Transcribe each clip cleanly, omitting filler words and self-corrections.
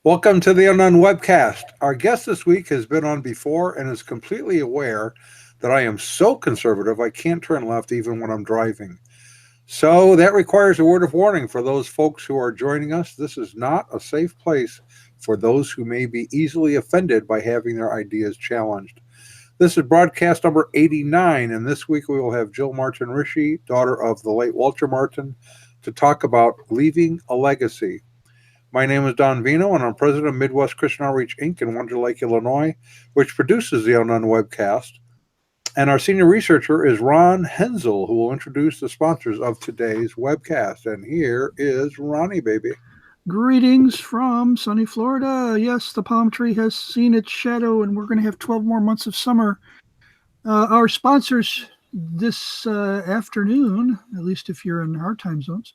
Welcome to the Unknown Webcast. Our guest this week has been on before and is completely aware that I am so conservative I can't turn left even when I'm driving. So that requires a word of warning for those folks who are joining us. This is not a safe place for those who may be easily offended by having their ideas challenged. This is broadcast number 89, and this week we will have Jill Martin-Rische, daughter of the late Walter Martin, to talk about leaving a legacy. My name is Don Vino, and I'm president of Midwest Christian Outreach Inc. in Wonder Lake, Illinois, which produces the Unknown Webcast. And our senior researcher is Ron Hensel, who will introduce the sponsors of today's webcast. And here is Ronnie, baby. Greetings from sunny Florida. Yes, the palm tree has seen its shadow, and we're going to have 12 more months of summer. Our sponsors this afternoon, at least if you're in our time zones,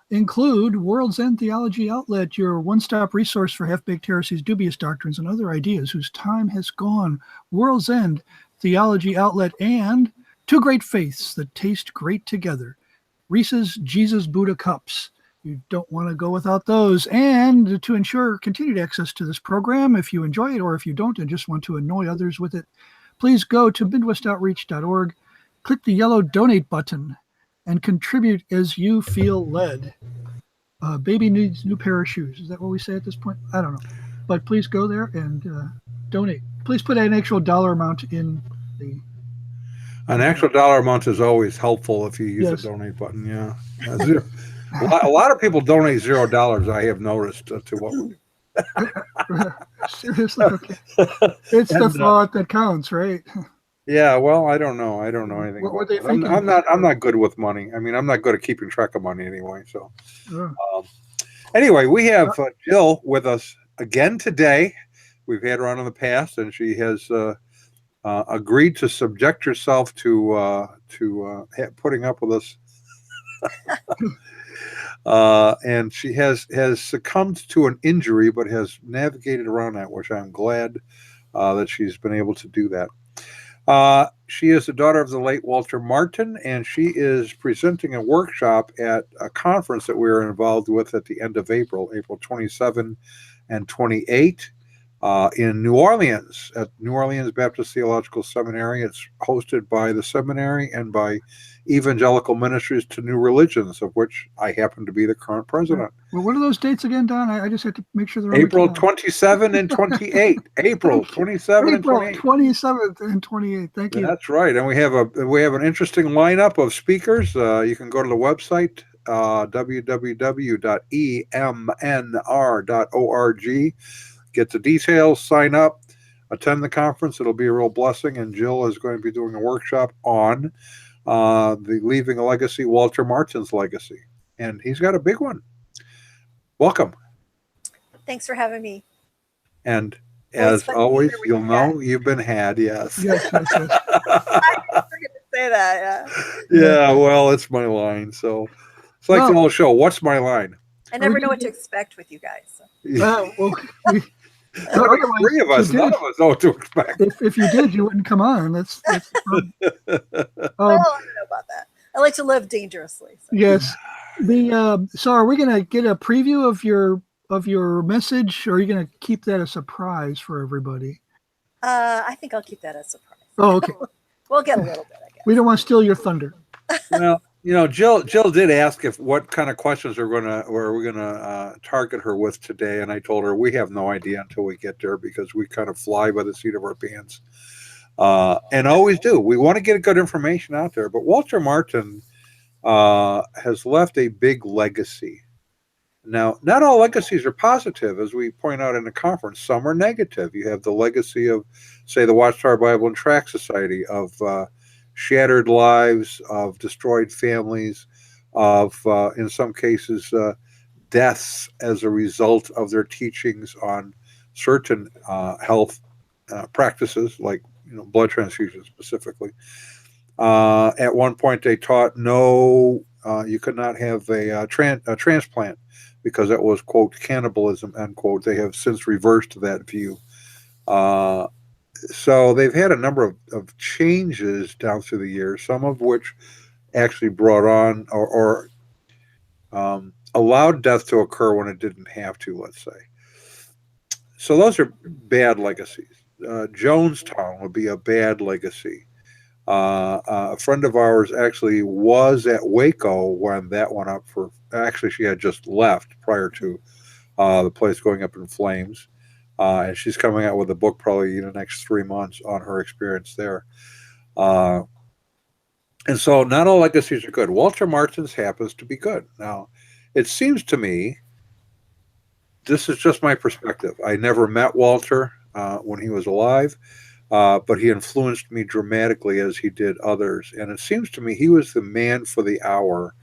include World's End Theology Outlet, your one-stop resource for half-baked heresies, dubious doctrines, and other ideas whose time has gone. World's End Theology Outlet, and two great faiths that taste great together. Reese's Jesus Buddha Cups. You don't want to go without those. And to ensure continued access to this program, if you enjoy it or if you don't and just want to annoy others with it, please go to midwestoutreach.org, click the yellow donate button, and contribute as you feel led. Baby needs new pair of shoes. Is that what we say at this point? I don't know. But please go there and donate. Please put an actual dollar amount in the... An actual dollar amount is always helpful if you use Yes. the donate button. Yeah. A lot of people donate $0, I have noticed, to what we do. Seriously? Okay. It's the thought that counts, right? Yeah, well, I don't know. I don't know anything. What were about they that. thinking? I'm not good with money. I mean, I'm not good at keeping track of money anyway. So, Oh. anyway, we have Jill with us again today. We've had her on in the past, and she has agreed to subject herself to putting up with us. And she has succumbed to an injury, but has navigated around that, which I'm glad that she's been able to do that. She is the daughter of the late Walter Martin, and she is presenting a workshop at a conference that we were involved with at the end of April 27 and 28, in New Orleans, at New Orleans Baptist Theological Seminary. It's hosted by the seminary and by Evangelical Ministries to New Religions, of which I happen to be the current president. Well, what are those dates again, Don? I just have to make sure they're April on the calendar. 27 and 28. April 27 and April 28. 27th and 28th. Thank you. That's right. And we have an interesting lineup of speakers. You can go to the website, www.emnr.org. Get the details, sign up, attend the conference. It'll be a real blessing. And Jill is going to be doing a workshop on the Leaving a Legacy, Walter Martin's legacy. And he's got a big one. Welcome. Thanks for having me. And as always, you'll know you've been had. Yes. Yes. I forget to say that. Yeah, well, it's my line. So it's like the whole show. What's my line? I never know what to expect with you guys. So. Three of us, none of us know what to expect. If you did, you wouldn't come on. That's I don't know about that. I like to live dangerously. So. Yes. So are we going to get a preview of your message, or are you going to keep that a surprise for everybody? I think I'll keep that a surprise. Oh, okay. We'll get a little bit, I guess. We don't want to steal your thunder. Well, Jill did ask what kind of questions we're gonna target her with today, and I told her we have no idea until we get there because we kind of fly by the seat of our pants, and always do. We want to get good information out there, but Walter Martin has left a big legacy. Now, not all legacies are positive, as we point out in the conference. Some are negative. You have the legacy of, say, the Watchtower Bible and Tract Society, of shattered lives, of destroyed families, of, in some cases, deaths as a result of their teachings on certain health practices, like blood transfusion specifically. At one point, they taught you could not have a transplant because that was, quote, cannibalism, end quote. They have since reversed that view. So they've had a number of changes down through the years, some of which actually brought on or allowed death to occur when it didn't have to, let's say. So those are bad legacies. Jonestown would be a bad legacy. A friend of ours actually was at Waco when that went up for. Actually, she had just left prior to the place going up in flames, and she's coming out with a book probably in the next 3 months on her experience there. Uh, and so, not all legacies are good. Walter Martin's happens to be good. Now, it seems to me this is just my perspective. I never met Walter when he was alive. But he influenced me dramatically as he did others. And it seems to me he was the man for the hour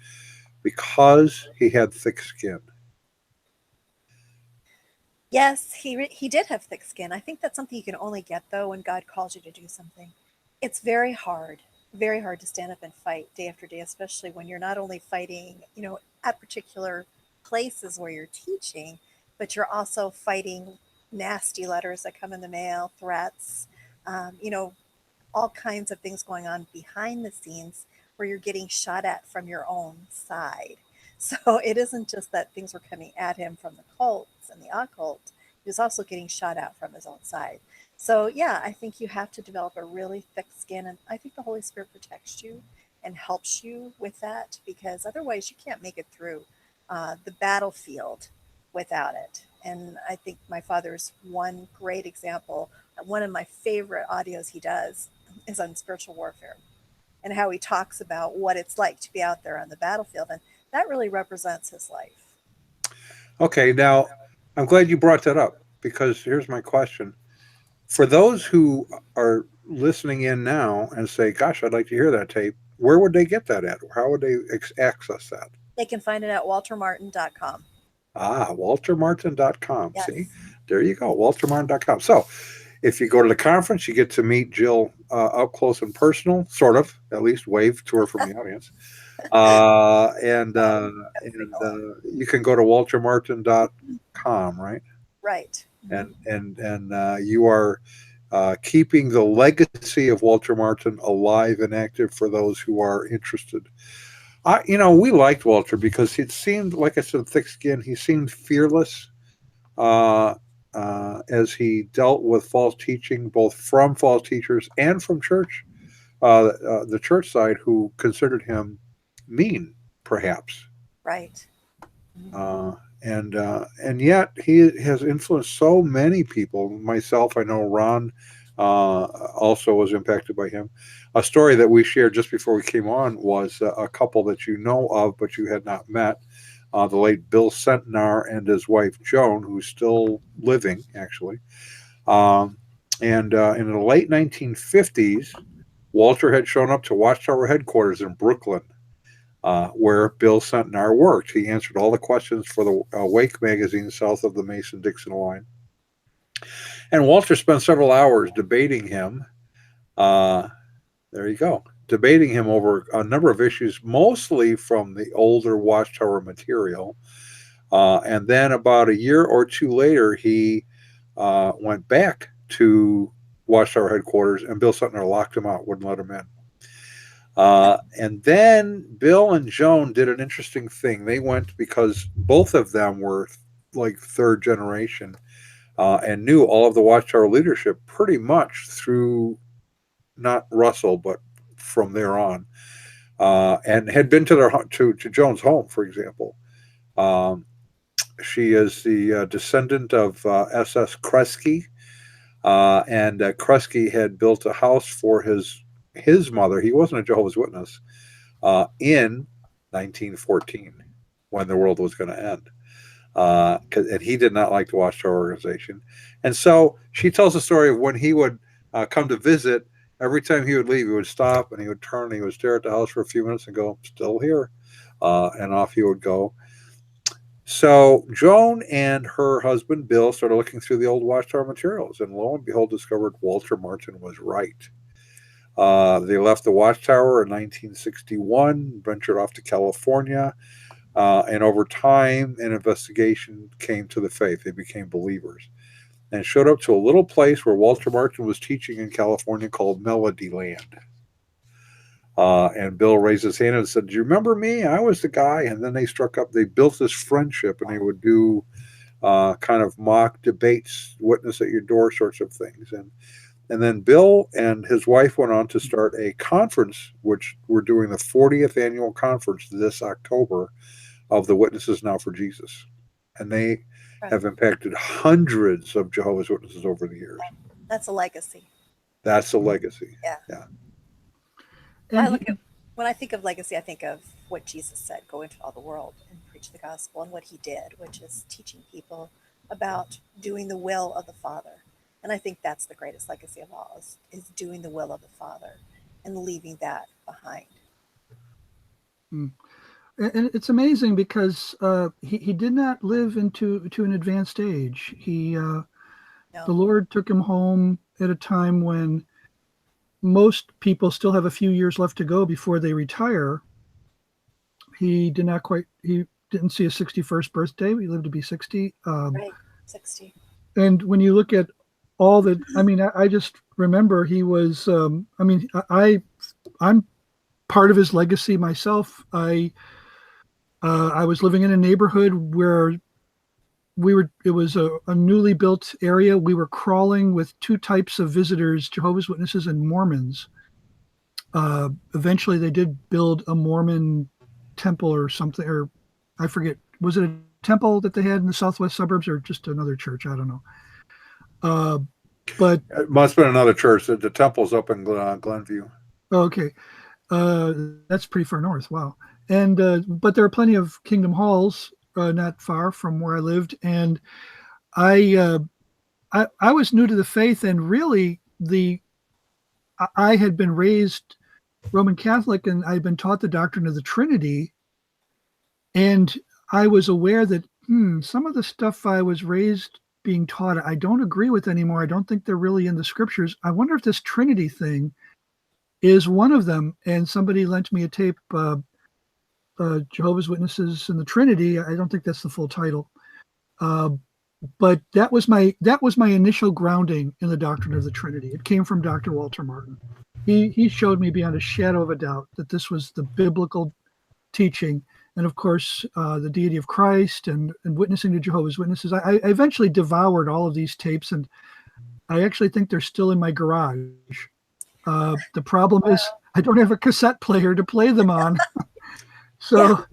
because he had thick skin. Yes, he did have thick skin. I think that's something you can only get though when God calls you to do something. It's very hard to stand up and fight day after day, especially when you're not only fighting, at particular places where you're teaching, but you're also fighting nasty letters that come in the mail, threats, you know, all kinds of things going on behind the scenes where you're getting shot at from your own side. So it isn't just that things were coming at him from the cults and the occult, he was also getting shot at from his own side. So, yeah, I think you have to develop a really thick skin. And I think the Holy Spirit protects you and helps you with that because otherwise you can't make it through the battlefield without it. And I think my father's one great example. One of my favorite audios he does is on spiritual warfare and how he talks about what it's like to be out there on the battlefield. And that really represents his life. Okay, now I'm glad you brought that up because here's my question. For those who are listening in now and say, gosh, I'd like to hear that tape, where would they get that at? How would they access that? They can find it at waltermartin.com. WalterMartin.com. See, Yes. there you go, WalterMartin.com. So if you go to the conference, you get to meet Jill up close and personal, sort of, at least wave to her from the audience. Uh, and uh, and you can go to WalterMartin.com, right? Right. And you are keeping the legacy of Walter Martin alive and active for those who are interested. We liked Walter because it seemed, like I said, thick skin. He seemed fearless uh, as he dealt with false teaching, both from false teachers and from the church side, who considered him mean, perhaps. Right. Uh, and yet he has influenced so many people. Myself, I know Ron also was impacted by him. A story that we shared just before we came on was a couple that you know of, but you had not met. The late Bill Centenar and his wife Joan, who's still living, actually. Um, and in the late 1950s, Walter had shown up to Watchtower headquarters in Brooklyn, where Bill Centenar worked. He answered all the questions for the Wake magazine south of the Mason-Dixon line. And Walter spent several hours debating him. Uh, there you go. Debating him over a number of issues, mostly from the older Watchtower material. And then about a year or two later, he went back to Watchtower headquarters, and Bill Centenar locked him out, wouldn't let him in. And then Bill and Joan did an interesting thing. They went because both of them were like third generation and knew all of the Watchtower leadership pretty much through not Russell, but from there on, and had been to to Joan's home, for example. Um, she is the descendant of SS Kresge, and Kresge had built a house for his mother. He wasn't a Jehovah's Witness in 1914 when the world was going to end. And he did not like the Watchtower organization. And so she tells the story of when he would come to visit. Every time he would leave, he would stop and he would turn and he would stare at the house for a few minutes and go, still here. And off he would go. So Joan and her husband, Bill, started looking through the old Watchtower materials and lo and behold discovered Walter Martin was right. They left the Watchtower in 1961, ventured off to California, and over time, an investigation came to the faith. They became believers and showed up to a little place where Walter Martin was teaching in California called Melody Land. And Bill raised his hand and said, do you remember me? I was the guy. And then they struck up, they built this friendship, and they would do kind of mock debates, witness at your door sorts of things. And then Bill and his wife went on to start a conference, which we're doing the 40th annual conference this October of the Witnesses Now for Jesus. And they have impacted hundreds of Jehovah's Witnesses over the years. That's a legacy. That's a legacy. Yeah. And When I think of legacy, I think of what Jesus said, go into all the world and preach the gospel, and what he did, which is teaching people about doing the will of the Father. And I think that's the greatest legacy of all, is doing the will of the Father and leaving that behind. And it's amazing because he did not live into an advanced age. The Lord took him home at a time when most people still have a few years left to go before they retire. He didn't see his 61st birthday. He lived to be 60. Right, 60. And when you look at all that, I just remember he was, I'm part of his legacy myself. I was living in a neighborhood where it was a newly built area. We were crawling with two types of visitors, Jehovah's Witnesses and Mormons. Eventually they did build a Mormon temple or something, or I forget, was it a temple that they had in the southwest suburbs or just another church? I don't know. But it must have been another church. The temple's up in Glenview. Okay. That's pretty far north. Wow. And but there are plenty of Kingdom Halls not far from where I lived, and I was new to the faith, and really I had been raised Roman Catholic, and I had been taught the doctrine of the Trinity, and I was aware that some of the stuff I was raised being taught I don't agree with anymore. I don't think they're really in the scriptures. I wonder if this Trinity thing is one of them. And somebody lent me a tape, Jehovah's Witnesses and the Trinity. I don't think that's the full title. But that was my initial grounding in the doctrine of the Trinity. It came from Dr. Walter Martin. He showed me beyond a shadow of a doubt that this was the biblical teaching. And of course, the deity of Christ and witnessing to Jehovah's Witnesses. I eventually devoured all of these tapes, and I actually think they're still in my garage. The problem is I don't have a cassette player to play them on. So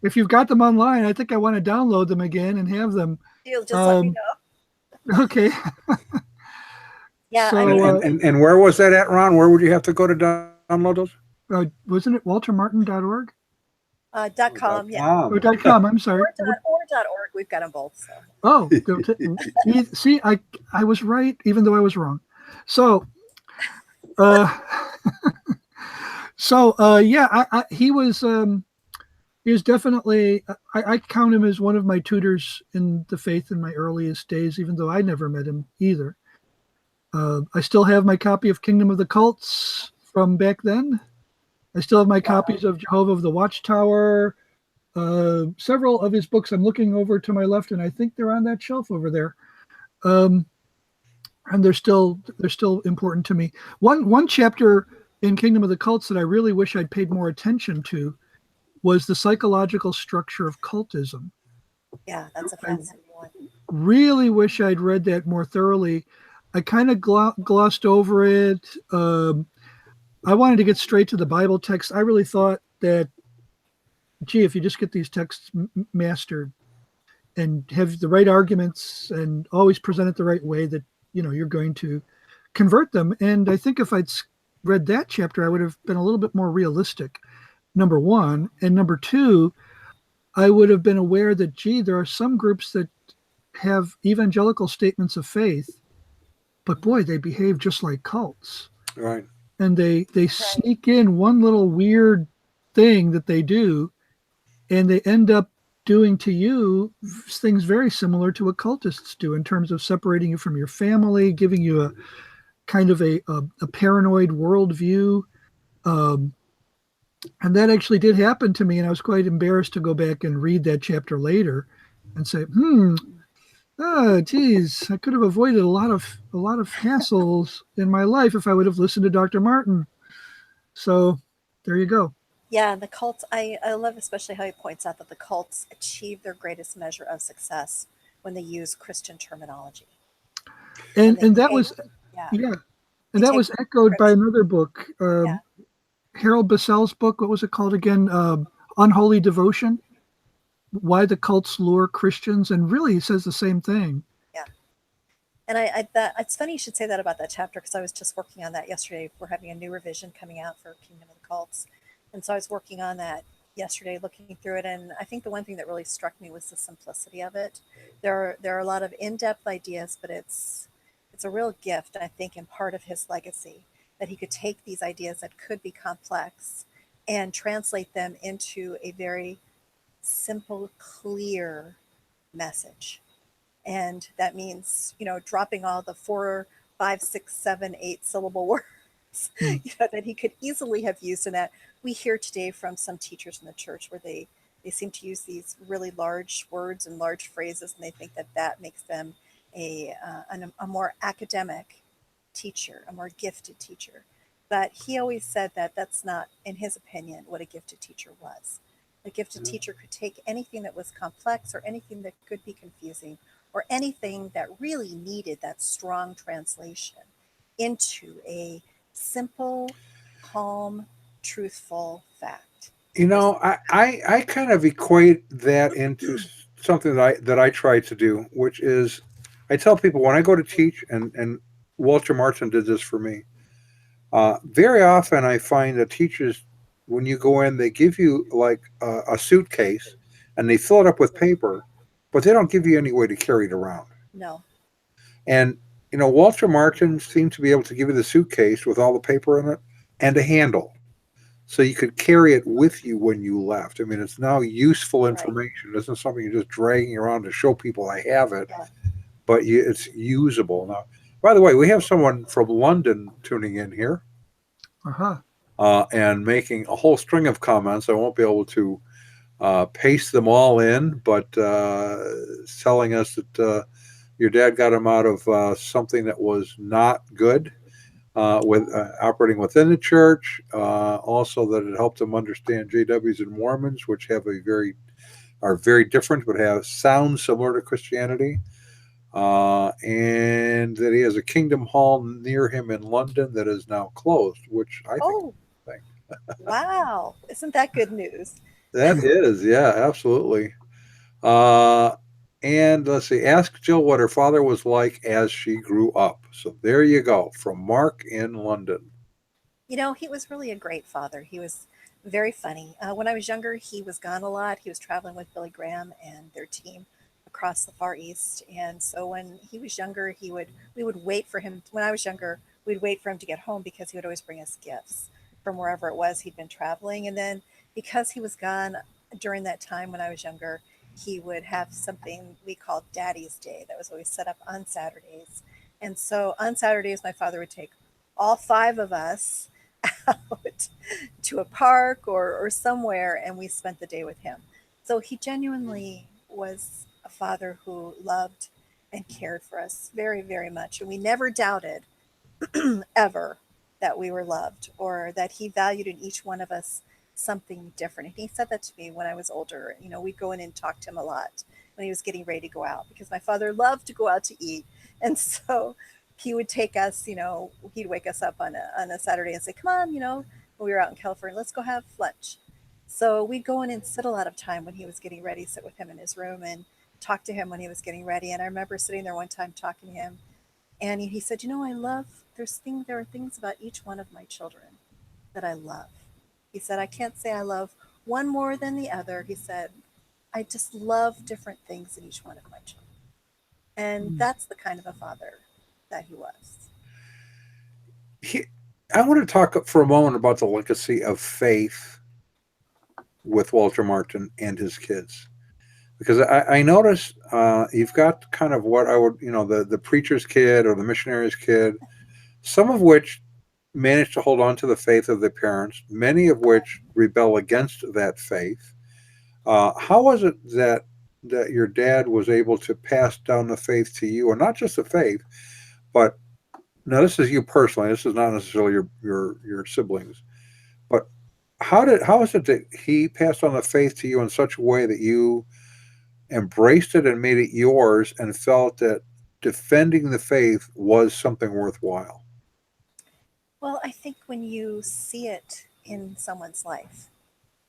if you've got them online, I think I want to download them again and have them. You'll just let me know. Okay. Yeah. So, and where was that at, Ron? Where would you have to go to download those? Wasn't it waltermartin.org? .com, yeah. Or .com, I'm sorry. Or .org. We've got them both. So. Oh, see, I was right, even though I was wrong. So, he was definitely, I count him as one of my tutors in the faith in my earliest days, even though I never met him either. I still have my copy of Kingdom of the Cults from back then. I still have my copies of Jehovah of the Watchtower, several of his books. I'm looking over to my left, and I think they're on that shelf over there. And they're still important to me. One chapter in Kingdom of the Cults that I really wish I'd paid more attention to was the psychological structure of cultism. Yeah, that's a fascinating one. Really wish I'd read that more thoroughly. I kind of glossed over it. I wanted to get straight to the Bible text. I really thought that, if you just get these texts mastered and have the right arguments and always present it the right way, that you're going to convert them. And I think if I'd read that chapter, I would have been a little bit more realistic, number one. And number two, I would have been aware that, there are some groups that have evangelical statements of faith, but boy, they behave just like cults. Right. And they sneak in one little weird thing that they do, and they end up doing to you things very similar to what cultists do in terms of separating you from your family, giving you a kind of a paranoid worldview. And that actually did happen to me, and I was quite embarrassed to go back and read that chapter later and say, I could have avoided a lot of hassles in my life if I would have listened to Dr. Martin. So there you go. Yeah, the cults, I love especially how he points out that the cults achieve their greatest measure of success when they use Christian terminology. When they And that take, was, yeah, yeah, they and that take was echoed by scripture. another book, Yeah, Harold Bassell's book. What was it called again? Unholy Devotion. Why the cults lure Christians, and really, he says the same thing. yeah. And I that it's funny you should say that about that chapter because I was just working on that yesterday. We're having a new revision coming out for Kingdom of the Cults, and so I was working on that yesterday, looking through it. And I think the one thing that really struck me was the simplicity of it. There are a lot of in depth ideas, but it's a real gift, I think, and part of his legacy that he could take these ideas that could be complex and translate them into a very simple, clear message. And that means, dropping all the 4, 5, 6, 7, 8 syllable words, Hmm. that he could easily have used in that. We hear today from some teachers in the church where they seem to use these really large words and large phrases, and they think that that makes them a more academic teacher, a more gifted teacher. But he always said that that's not, in his opinion, what a gifted teacher was. A gifted Yeah. teacher could take anything that was complex or anything that could be confusing or anything that really needed that strong translation into a simple, calm, truthful fact. Or I kind of equate that into something that I try to do, which is I tell people when I go to teach, and Walter Martin did this for me. Very often, I find that teachers, when you go in, they give you like a suitcase, and they fill it up with paper, but they don't give you any way to carry it around. no, And Walter Martin seemed to be able to give you the suitcase with all the paper in it and a handle, so you could carry it with you when you left. I mean, it's now useful right? information. It isn't something you're just dragging around to show people I have it, Yeah. but it's usable now. By the way, we have someone from London tuning in here Aha. and making a whole string of comments. I won't be able to paste them all in, but telling us that your dad got him out of something that was not good with operating within the church. Also, that it helped him understand JWs and Mormons, which are very different, but have sound similar to Christianity. And that he has a Kingdom Hall near him in London that is now closed, which I think Oh, wow. Isn't that good news? that is, yeah, absolutely. Uh, and let's see, ask Jill what her father was like as she grew up. So there you go, from Mark in London. He was really a great father. He was very funny. When I was younger, he was gone a lot. He was traveling with Billy Graham and their team across the Far East. And so when he was younger, we would wait for him. When I was younger, we'd wait for him to get home because he would always bring us gifts from wherever it was he'd been traveling. And then because he was gone during that time when I was younger, he would have something we called Daddy's Day that was always set up on Saturdays. And so on Saturdays, my father would take all 5 of us out to a park or somewhere, and we spent the day with him. So he genuinely was a father who loved and cared for us very, very much. And we never doubted ever that we were loved or that he valued in each one of us something different. And he said that to me when I was older. We'd go in and talk to him a lot when he was getting ready to go out because my father loved to go out to eat. And so he would take us, he'd wake us up on a Saturday and say, come on, when we were out in California, let's go have lunch. So we'd go in and sit a lot of time when he was getting ready, sit with him in his room and talk to him when he was getting ready. And I remember sitting there one time talking to him and he said, there are things about each one of my children that I love. He said, I can't say I love one more than the other. He said, I just love different things in each one of my children. And Hmm. that's the kind of a father that he was. He, I want to talk for a moment about the legacy of faith with Walter Martin and his kids. Because I notice you've got kind of what I would, the preacher's kid or the missionary's kid, some of which manage to hold on to the faith of their parents, many of which rebel against that faith. How was it that your dad was able to pass down the faith to you, or not just the faith, but now this is you personally. This is not necessarily your siblings, but how is it that he passed on the faith to you in such a way that you embraced it and made it yours and felt that defending the faith was something worthwhile? Well, I think when you see it in someone's life,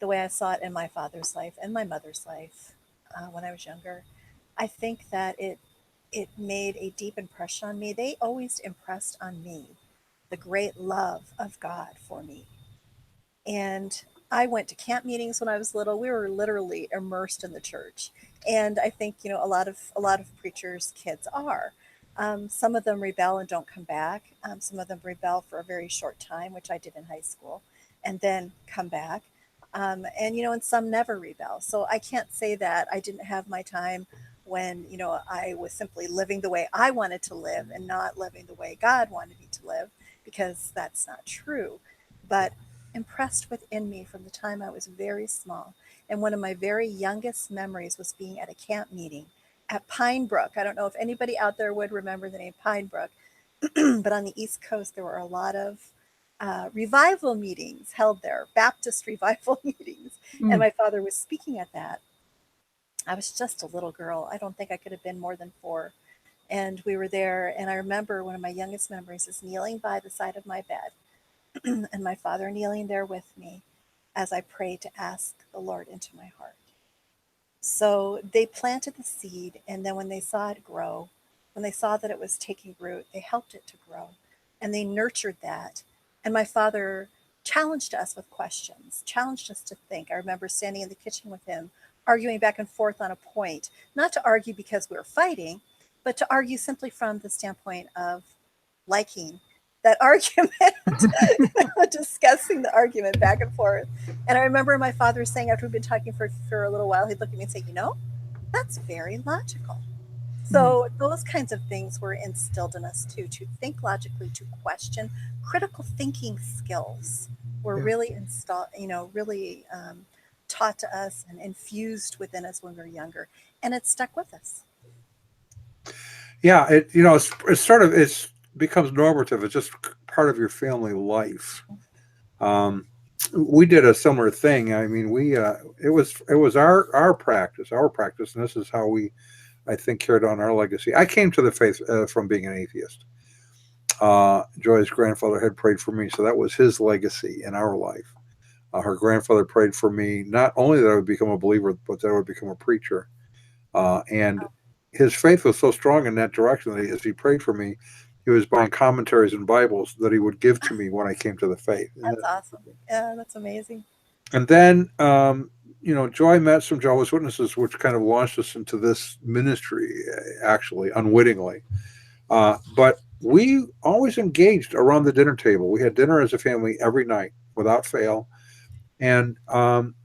the way I saw it in my father's life and my mother's life when I was younger, I think that it made a deep impression on me. They always impressed on me the great love of God for me. And I went to camp meetings when I was little. We were literally immersed in the church. And I think, a lot of preachers' kids are. Some of them rebel and don't come back. Some of them rebel for a very short time, which I did in high school, and then come back. And some never rebel. So I can't say that I didn't have my time when, I was simply living the way I wanted to live and not living the way God wanted me to live, because that's not true. But impressed within me from the time I was very small. And one of my very youngest memories was being at a camp meeting at Pine Brook. I don't know if anybody out there would remember the name Pine Brook, but on the East Coast, there were a lot of revival meetings held there, Baptist revival meetings. And Mm. my father was speaking at that. I was just a little girl. I don't think I could have been more than 4. And we were there. And I remember one of my youngest memories is kneeling by the side of my bed and my father kneeling there with me as I prayed to ask the Lord into my heart. So they planted the seed, and then when they saw it grow, when they saw that it was taking root, they helped it to grow and they nurtured that. And my father challenged us with questions, challenged us to think. I remember standing in the kitchen with him, arguing back and forth on a point, not to argue because we were fighting, but to argue simply from the standpoint of liking that argument, discussing the argument back and forth. And I remember my father saying, after we'd been talking for a little while, he'd look at me and say, that's very logical. Mm. So those kinds of things were instilled in us too, to think logically, to question. Critical thinking skills were Yeah. really installed, really taught to us and infused within us when we were younger. And it stuck with us. Yeah, it's sort of it's becomes normative. It's just part of your family life. Um, we did a similar thing. I mean, we it was our practice, and this is how we, I think, carried on our legacy. I came to the faith from being an atheist. Joy's grandfather had prayed for me, so that was his legacy in our life. Her grandfather prayed for me, not only that I would become a believer, but that I would become a preacher. And his faith was so strong in that direction that as he prayed for me, he was buying commentaries and Bibles that he would give to me when I came to the faith. That's awesome. Yeah, that's amazing. And then, Joy met some Jehovah's Witnesses, which kind of launched us into this ministry, actually, unwittingly. But we always engaged around the dinner table. We had dinner as a family every night without fail. And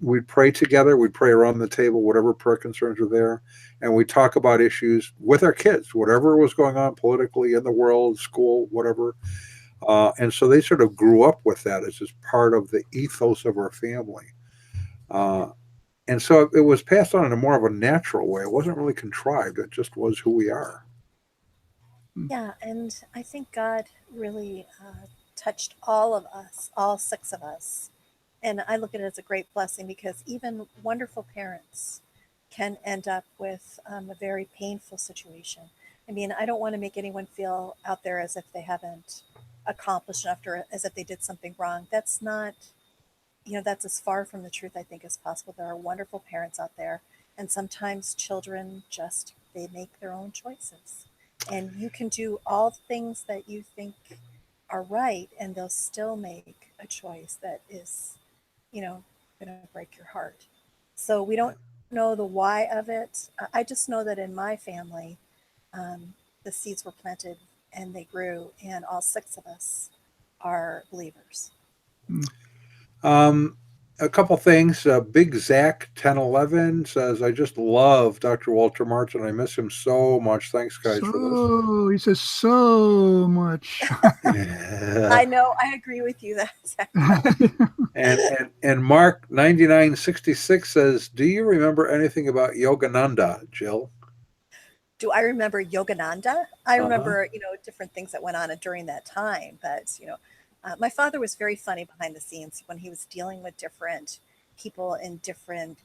we'd pray together. We'd pray around the table, whatever prayer concerns were there. And we'd talk about issues with our kids, whatever was going on politically in the world, school, whatever. And so they sort of grew up with that as just part of the ethos of our family. Uh, and so it was passed on in a more of a natural way. It wasn't really contrived. It just was who we are. Yeah, and I think God really touched all of us, all 6 of us. And I look at it as a great blessing because even wonderful parents can end up with a very painful situation. I mean, I don't want to make anyone feel out there as if they haven't accomplished enough or as if they did something wrong. That's not, that's as far from the truth, I think, as possible. There are wonderful parents out there, and sometimes children just, they make their own choices. And you can do all the things that you think are right, and they'll still make a choice that is, you know, going to break your heart. So we don't know the why of it. I just know that in my family, the seeds were planted and they grew, and all 6 of us are believers. Mm. Um, a couple things. Big Zach 1011 says, I just love Dr. Walter Martin. I miss him so much. Thanks, guys, for So he says so much. this. I know, I agree with you. That's And Mark 9966 says, do you remember anything about Yogananda, Jill? Do I remember Yogananda? I Uh-huh. remember, different things that went on during that time, but My father was very funny behind the scenes when he was dealing with different people in different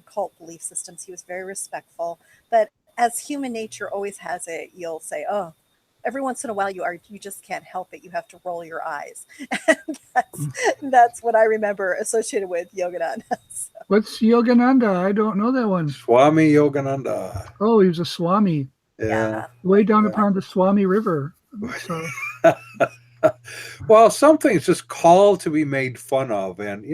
cult belief systems. He was very respectful, but as human nature always has it, you'll say, "Oh." Every once in a while, you just can't help it. You have to roll your eyes. And that's what I remember associated with Yogananda. So, What's Yogananda? I don't know that one. Swami Yogananda. Oh, he was a Swami Yeah. yeah, way down Yeah. upon the Swami River. So Well, something's just called to be made fun of. And,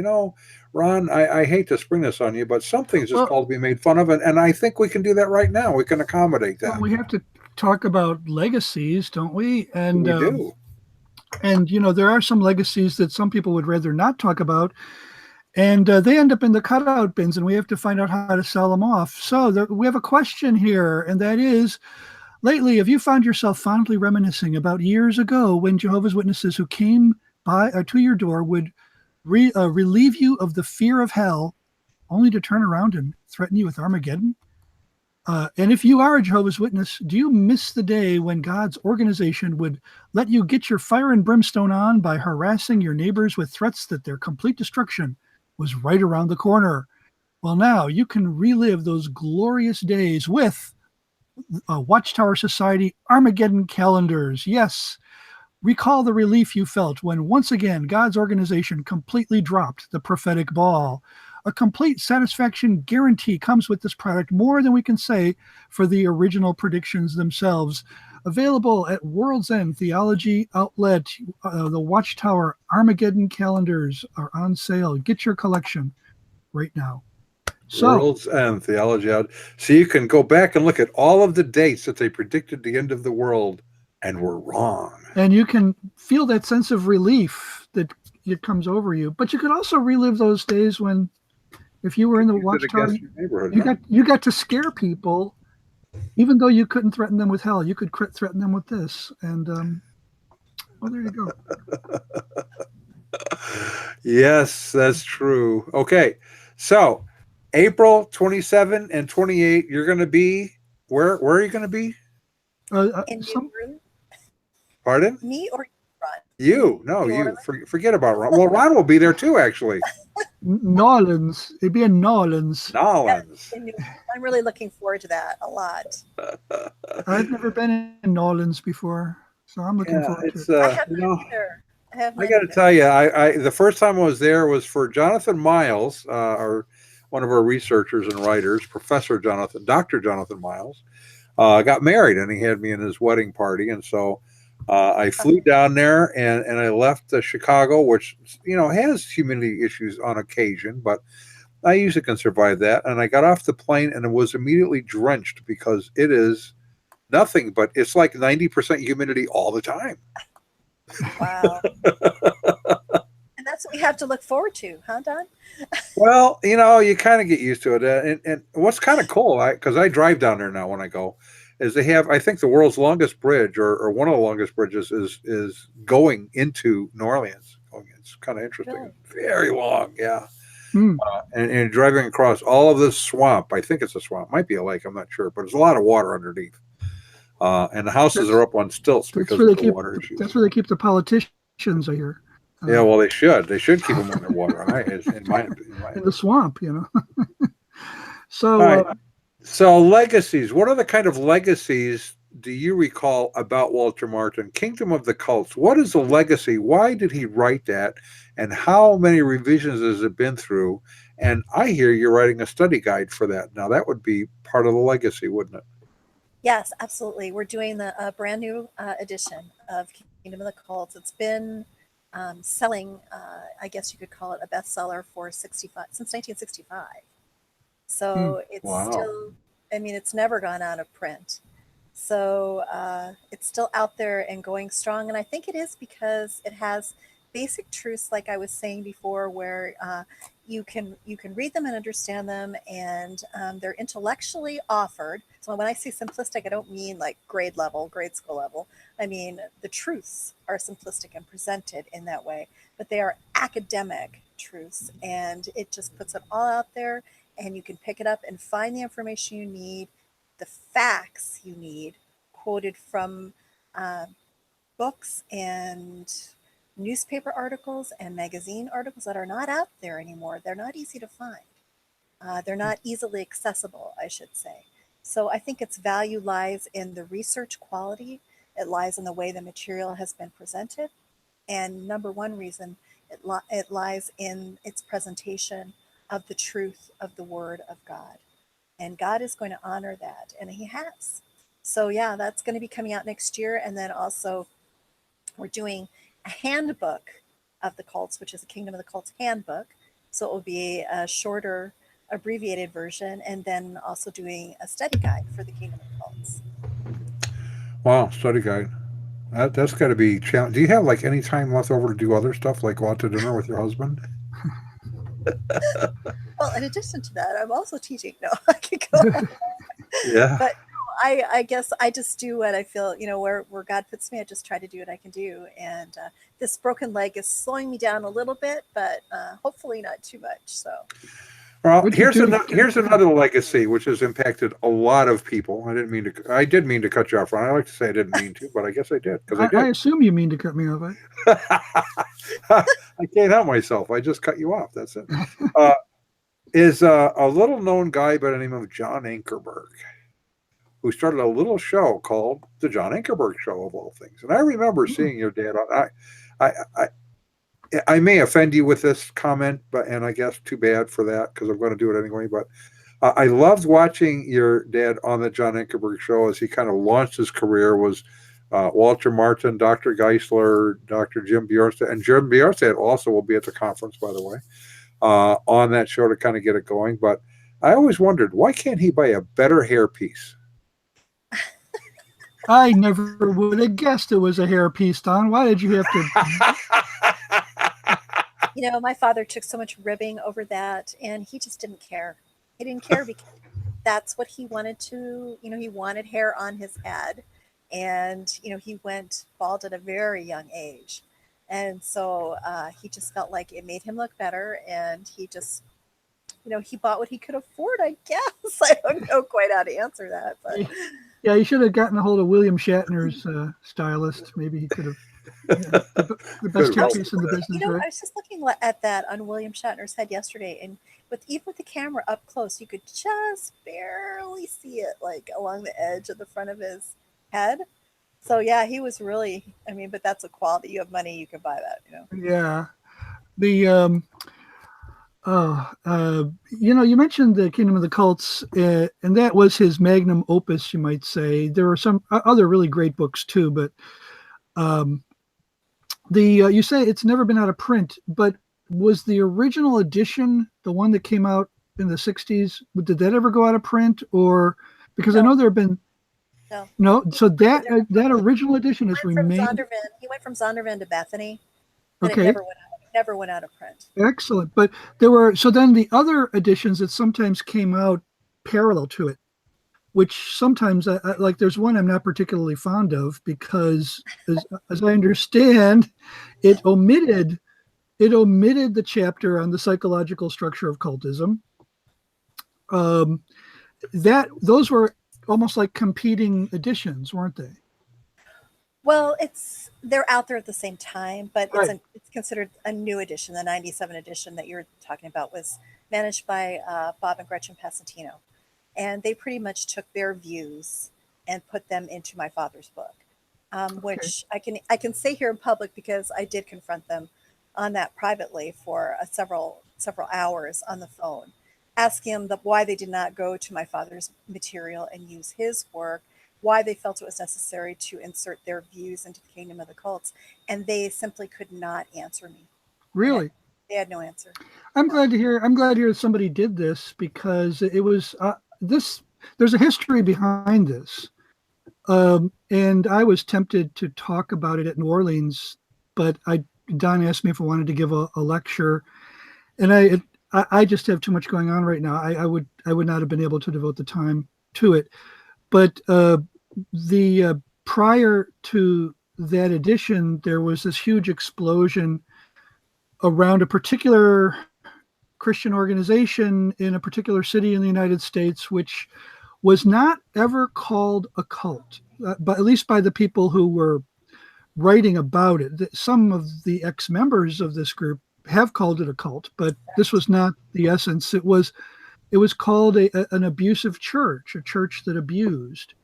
Ron, I hate to spring this on you, but something's just Well- called to be made fun of. And I think we can do that right now. We can accommodate that. well, we have to talk about legacies, don't we? And We do. and there are some legacies that some people would rather not talk about, and they end up in the cutout bins, and we have to find out how to sell them off. So we have a question here, and that is: lately, have you found yourself fondly reminiscing about years ago when Jehovah's Witnesses who came by to your door would relieve you of the fear of hell, only to turn around and threaten you with Armageddon? And if you are a Jehovah's Witness, do you miss the day when God's organization would let you get your fire and brimstone on by harassing your neighbors with threats that their complete destruction was right around the corner? Well, now you can relive those glorious days with Watchtower Society Armageddon calendars. Yes, recall the relief you felt when once again God's organization completely dropped the prophetic ball. A complete satisfaction guarantee comes with this product, more than we can say for the original predictions themselves. Available at World's End Theology Outlet, the Watchtower Armageddon calendars are on sale. Get your collection right now. So, World's End Theology Out. So you can go back and look at all of the dates that they predicted the end of the world and were wrong. and you can feel that sense of relief that it comes over you. But you could also relive those days when, if you were in the Use it Watchtower, against your neighborhood. you got to scare people, even though you couldn't threaten them with hell. You could threaten them with this, and well, there you go. Yes, that's true. Okay, so April 27 and 28, you're going to be where? Where are you going to be? in Some, New Orleans, Pardon? me or Ron? You? No, New you. Orleans? Forget about Ron. Well, Ron will be there too, actually. Nolans. It'd be in Nolans. Nolans. In New Orleans. I'm really looking forward to that a lot. I've never been in Nolans before, so I'm looking Yeah, forward to it's it. I have none either. I have I none got to either. tell you, I the first time I was there was for Jonathan Miles, one of our researchers and writers, Dr. Jonathan Miles, got married, and he had me in his wedding party, and so I flew down there, and I left Chicago, which has humidity issues on occasion, but I usually can survive that. And I got off the plane and was immediately drenched because it is nothing but it's like 90% humidity all the time. Wow. And that's what we have to look forward to, huh, Don? Well, you kind of get used to it. And what's kind of cool, because I drive down there now when I go, is they have, I think, the world's longest bridge, or one of the longest bridges, is going into New Orleans. It's kind of interesting. Really? Very long, yeah. Hmm. And driving across all of this swamp. I think it's a swamp. Might be a lake. I'm not sure, but there's a lot of water underneath. And the houses are up on stilts because of the water issues. That's where they keep the politicians here. Yeah, well, they should. They should keep them underwater. In my in the swamp, So, All right. So legacies. What other kind of legacies do you recall about Walter Martin? Kingdom of the Cults. What is the legacy? Why did he write that? And how many revisions has it been through? And I hear you're writing a study guide for that. Now that would be part of the legacy, wouldn't it? Yes, absolutely. We're doing the brand new edition of Kingdom of the Cults. It's been selling, I guess you could call it a bestseller for 65 since 1965. So it's Wow. still, I mean, it's never gone out of print. So it's still out there and going strong. And I think it is because it has basic truths, like I was saying before, where you can read them and understand them, and they're intellectually offered. So when I say simplistic, I don't mean like grade school level. I mean the truths are simplistic and presented in that way, but they are academic truths, and it just puts it all out there, and you can pick it up and find the information you need, the facts you need, quoted from books and newspaper articles and magazine articles that are not out there anymore. They're not easy to find. They're not easily accessible, I should say. So I think its value lies in the research quality. It lies in the way the material has been presented. And number one reason, it lies in its presentation of the truth of the Word of God. And God is going to honor that, and He has. So, yeah, that's going to be coming out next year. And then also, we're doing a handbook of the cults, which is a Kingdom of the Cults handbook. So, it will be a shorter, abbreviated version, and then also doing a study guide for the Kingdom of the Cults. Wow, study guide. That's got to be challenging. Do you have like any time left over to do other stuff, like go out to dinner with your husband? Well, in addition to that, I'm also teaching. No, I could go on. Yeah. But I guess I just do what I feel, where God puts me, I just try to do what I can do. And this broken leg is slowing me down a little bit, but hopefully not too much. So. Well, here's another legacy which has impacted a lot of people. I did mean to cut you off, Ron. I like to say I didn't mean to, but I guess I did because I did. I assume you mean to cut me off. I can't help myself. I just cut you off. That's it. Is a little known guy by the name of John Ankerberg, who started a little show called the John Ankerberg Show, of all things. And I remember seeing your dad on. I may offend you with this comment, and I guess too bad for that because I'm going to do it anyway. But I loved watching your dad on the John Ankerberg Show as he kind of launched his career. Was Walter Martin, Dr. Geisler, Dr. Jim Bjornstad, and Jim Bjornstad also will be at the conference, by the way, on that show to kind of get it going. But I always wondered, why can't he buy a better hairpiece? I never would have guessed it was a hairpiece, Don. Why did you have to? My father took so much ribbing over that, and he just didn't care. He didn't care because that's what he wanted to, he wanted hair on his head. And, he went bald at a very young age. And so he just felt like it made him look better. And he just, he bought what he could afford, I guess. I don't know quite how to answer that. But yeah, he should have gotten a hold of William Shatner's stylist. Maybe he could have. The best hairpiece in the business, right? I was just looking at that on William Shatner's head yesterday, and even with the camera up close, you could just barely see it, like along the edge of the front of his head. So yeah, he was really. But that's a quality. You have money, you can buy that. Yeah, the you mentioned the Kingdom of the Cults, and that was his magnum opus, you might say. There were some other really great books too, but you say it's never been out of print, but was the original edition the one that came out in the 60s? Did that ever go out of print? Or because No. I know there have been no. So that original edition has remained. He went from Zondervan to Bethany. And okay. It never went out of print. Excellent. But then the other editions that sometimes came out parallel to it, which sometimes like there's one I'm not particularly fond of because as I understand, it omitted the chapter on the psychological structure of cultism. Those were almost like competing editions, weren't they? Well, they're out there at the same time, but Right. It's considered a new edition. The 97 edition that you're talking about was managed by Bob and Gretchen Passantino. And they pretty much took their views and put them into my father's book, which I can say here in public because I did confront them on that privately for several hours on the phone, asking them why they did not go to my father's material and use his work, why they felt it was necessary to insert their views into the Kingdom of the Cults, and they simply could not answer me. Really? They had no answer. I'm glad to hear somebody did this because it was there's a history behind this. And I was tempted to talk about it at New Orleans, but Don asked me if I wanted to give a lecture, and I just have too much going on right now. I would not have been able to devote the time to it. But the prior to that edition, there was this huge explosion around a particular Christian organization in a particular city in the United States, which was not ever called a cult, but at least by the people who were writing about it. Some of the ex-members of this group have called it a cult, but this was not the essence. It was called an abusive church, a church that abused.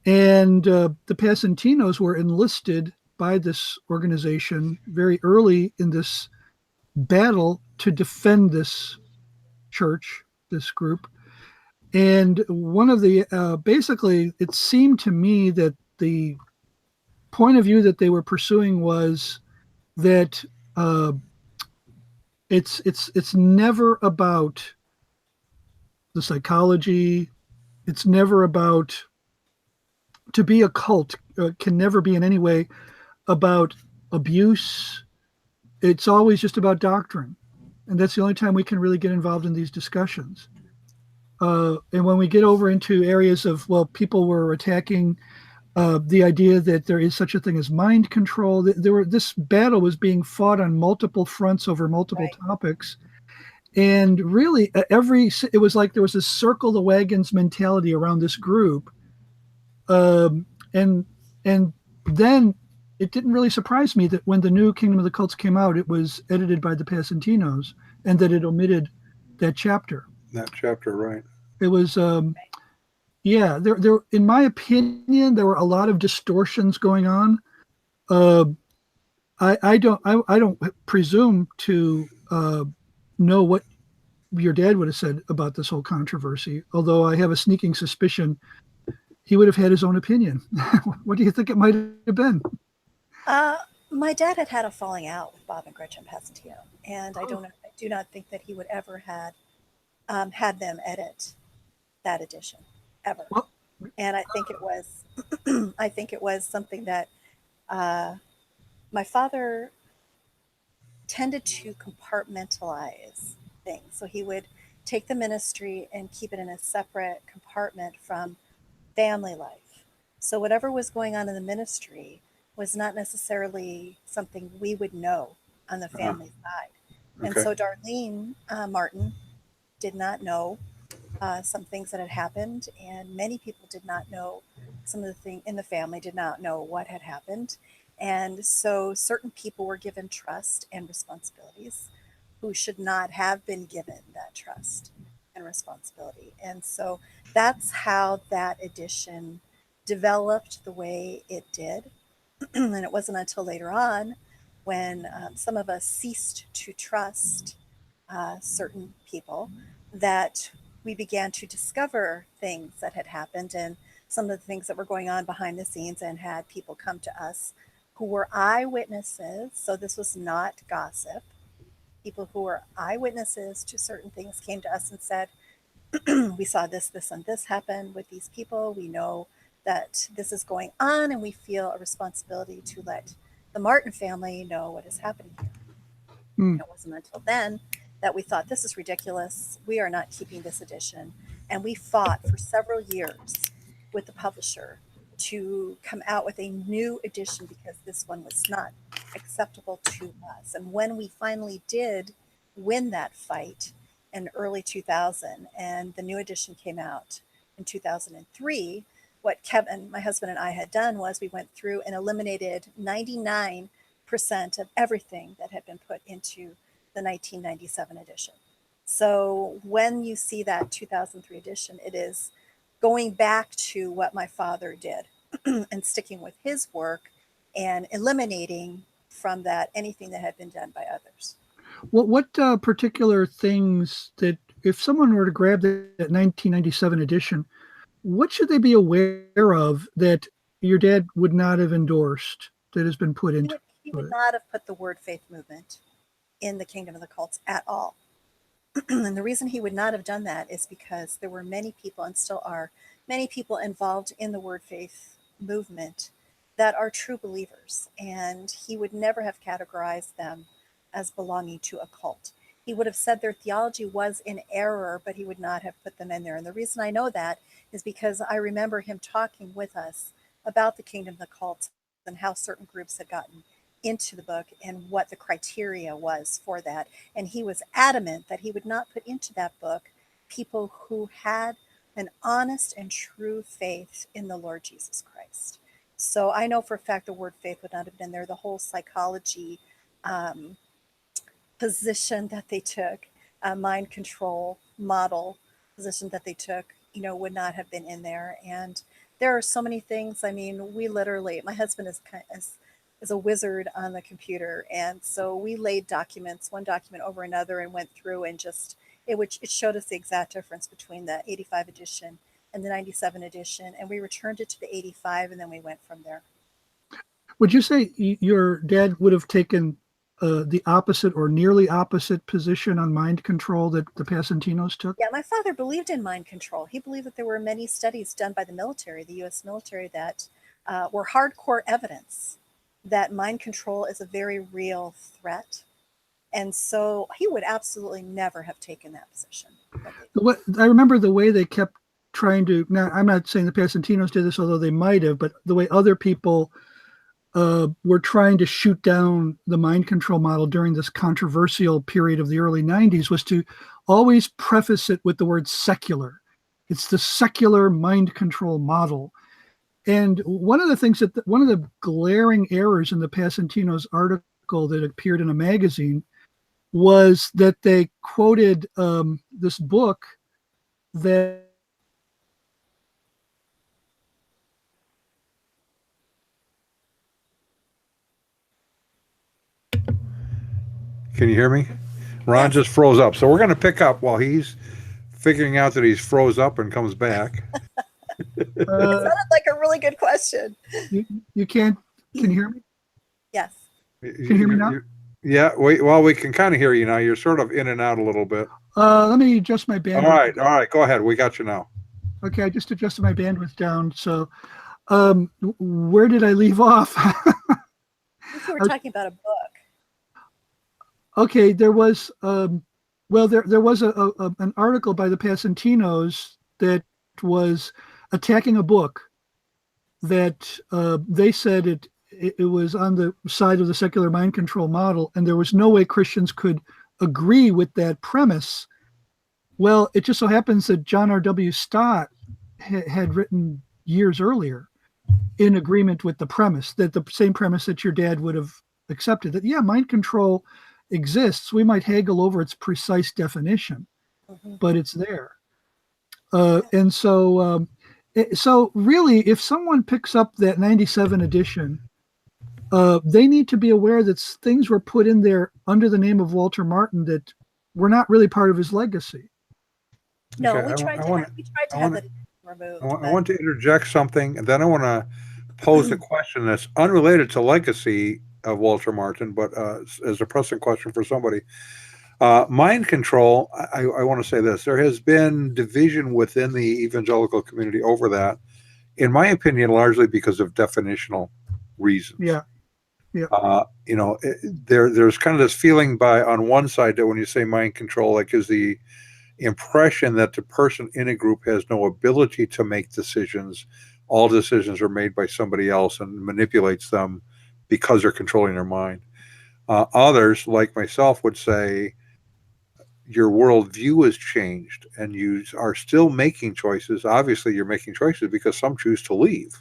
And the Pasentinos were enlisted by this organization very early in this battle to defend this church, this group. And one of the basically, it seemed to me that the point of view that they were pursuing was that uh, it's never about the psychology. It's never about, to be a cult can never be in any way about abuse. It's always just about doctrine, and that's the only time we can really get involved in these discussions. And when we get over into areas of, well, people were attacking the idea that there is such a thing as mind control. This battle was being fought on multiple fronts over multiple topics, and really it was like there was a circle the wagons mentality around this group, um, and and then it didn't really surprise me that when the new Kingdom of the Cults came out, it was edited by the Pasentinos, and that it omitted that chapter. That chapter, right? It was yeah, there in my opinion there were a lot of distortions going on. uh I don't presume to know what your dad would have said about this whole controversy, although I have a sneaking suspicion he would have had his own opinion. What do you think it might have been? My dad had had a falling out with Bob and Gretchen Pasentino, and I do not think that he would ever had them edit that edition ever. Well, And I think it was I think it was something that my father tended to compartmentalize things. So he would take the ministry and keep it in a separate compartment from family life. So whatever was going on in the ministry was not necessarily something we would know on the family side. And Okay. so Darlene Martin did not know some things that had happened, and many people did not know some of the things in the family, did not know what had happened. And so certain people were given trust and responsibilities who should not have been given that trust and responsibility. And so that's how that edition developed the way it did. And it wasn't until later on when some of us ceased to trust certain people that we began to discover things that had happened and some of the things that were going on behind the scenes, and had people come to us who were eyewitnesses. So this was not gossip. People who were eyewitnesses to certain things came to us and said, we saw this, this, and this happen with these people. We know that this is going on, and we feel a responsibility to let the Martin family know what is happening here. Hmm. It wasn't until then that we thought, this is ridiculous. We are not keeping this edition. And we fought for several years with the publisher to come out with a new edition because this one was not acceptable to us. And when we finally did win that fight in early 2000 and the new edition came out in 2003, what Kevin, my husband, and I had done was we went through and eliminated 99% of everything that had been put into the 1997 edition. So when you see that 2003 edition, it is going back to what my father did and sticking with his work and eliminating from that anything that had been done by others. What particular things that, if someone were to grab that 1997 edition, what should they be aware of that your dad would not have endorsed that has been put into He would it? not have put the word faith movement in the Kingdom of the Cults at all. And the reason he would not have done that is because there were many people, and still are many people, involved in the word faith movement that are true believers. And he would never have categorized them as belonging to a cult. He would have said their theology was in error, but he would not have put them in there. And the reason I know that is because I remember him talking with us about the Kingdom of the Cults and how certain groups had gotten into the book and what the criteria was for that. And he was adamant that he would not put into that book people who had an honest and true faith in the Lord Jesus Christ. So I know for a fact the word faith would not have been there. The whole psychology um, position that they took, mind control model position that they took, would not have been in there. And there are so many things. I mean, we literally, my husband is a wizard on the computer, and so we laid one document over another, and went through and just it showed us the exact difference between the 85 edition and the 97 edition, and we returned it to the 85, and then we went from there. Would you say your dad would have taken the opposite or nearly opposite position on mind control that the Passantinos took? Yeah, my father believed in mind control. He believed that there were many studies done by the military, the U.S. military, that were hardcore evidence that mind control is a very real threat. And so he would absolutely never have taken that position. I remember the way they kept trying to, now I'm not saying the Passantinos did this, although they might have, but the way other people were trying to shoot down the mind control model during this controversial period of the early 90s was to always preface it with the word secular. It's the secular mind control model. And one of the glaring errors in the Passantinos article that appeared in a magazine was that they quoted this book that Can you hear me? Ron just froze up. So we're going to pick up while he's figuring out that he's froze up and comes back. It sounded like a really good question. You can you hear me? Yes. Can you hear me now? Yeah, we can kind of hear you now. You're sort of in and out a little bit. Let me adjust my bandwidth. All right, go ahead. We got you now. Okay, I just adjusted my bandwidth down. So where did I leave off? We were talking about a book. Okay, there was there was an article by the Passantinos that was attacking a book that they said it was on the side of the secular mind control model, and there was no way Christians could agree with that premise. Well, it just so happens that John R.W. Stott had written years earlier in agreement with the premise, that the same premise that your dad would have accepted, that, yeah, mind control exists. We might haggle over its precise definition, but it's there. And so really, if someone picks up that 97 edition, they need to be aware that things were put in there under the name of Walter Martin that were not really part of his legacy. No, okay, we tried to have that removed. I want to interject something, and then I want to pose a question that's unrelated to legacy of Walter Martin, but as a pressing question for somebody. Mind control, I want to say this. There has been division within the evangelical community over that, in my opinion, largely because of definitional reasons. Yeah. There's kind of this feeling on one side that when you say mind control, it gives the impression that the person in a group has no ability to make decisions. All decisions are made by somebody else and manipulates them because they're controlling their mind. Others, like myself, would say your worldview has changed and you are still making choices. Obviously, you're making choices because some choose to leave.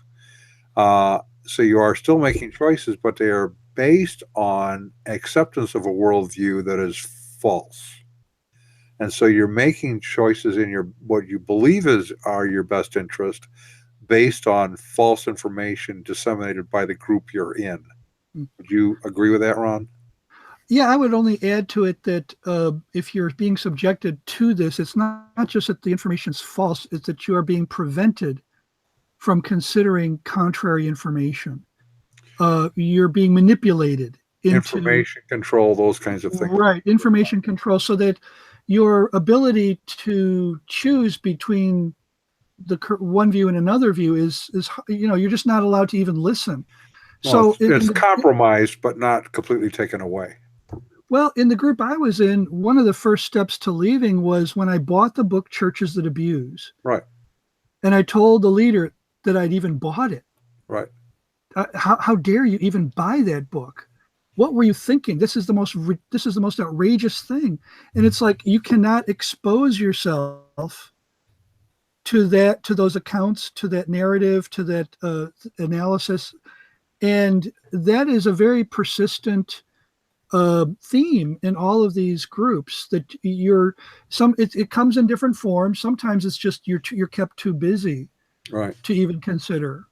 So you are still making choices, but they are based on acceptance of a worldview that is false. And so you're making choices in what you believe are your best interest based on false information disseminated by the group you're in. Would you agree with that, Ron? Yeah, I would only add to it that if you're being subjected to this, it's not just that the information is false, it's that you are being prevented from considering contrary information. You're being manipulated into information control, those kinds of things. Right, information control, so that your ability to choose between the one view and another view is you're just not allowed to even listen. Well, so it's compromised, but not completely taken away. Well, in the group I was in, one of the first steps to leaving was when I bought the book Churches That Abuse. Right. And I told the leader that I'd even bought it. Right. How dare you even buy that book? What were you thinking? This is the most outrageous thing. And it's like, you cannot expose yourself to those accounts, to that narrative, to that analysis, and that is a very persistent theme in all of these groups. That it comes in different forms. Sometimes it's just you're kept too busy, right, to even consider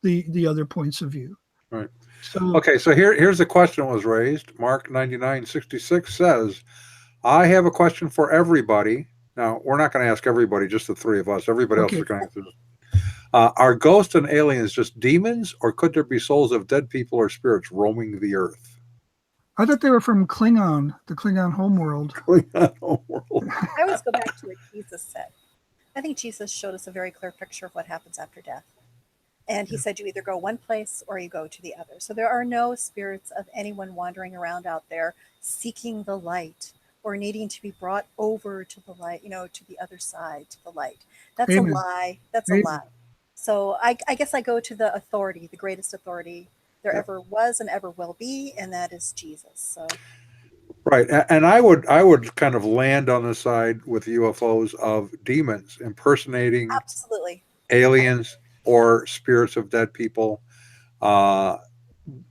the other points of view. right. So Okay, so here's the question that was raised. Mark 9966 says, I have a question for everybody. Now, we're not going to ask everybody, just the three of us. Everybody else Okay. is going to answer this. Are ghosts and aliens just demons, or could there be souls of dead people or spirits roaming the earth? I thought they were from Klingon, the Klingon homeworld. I always go back to what Jesus said. I think Jesus showed us a very clear picture of what happens after death. And he said you either go one place or you go to the other. So there are no spirits of anyone wandering around out there seeking the light or needing to be brought over to the light, to the other side, to the light. That's Amen. a lie. That's Amen. a lie. So I guess I go to the authority, the greatest authority there ever was and ever will be, and that is Jesus. So. Right, and I would kind of land on the side with UFOs of demons impersonating Absolutely aliens or spirits of dead people.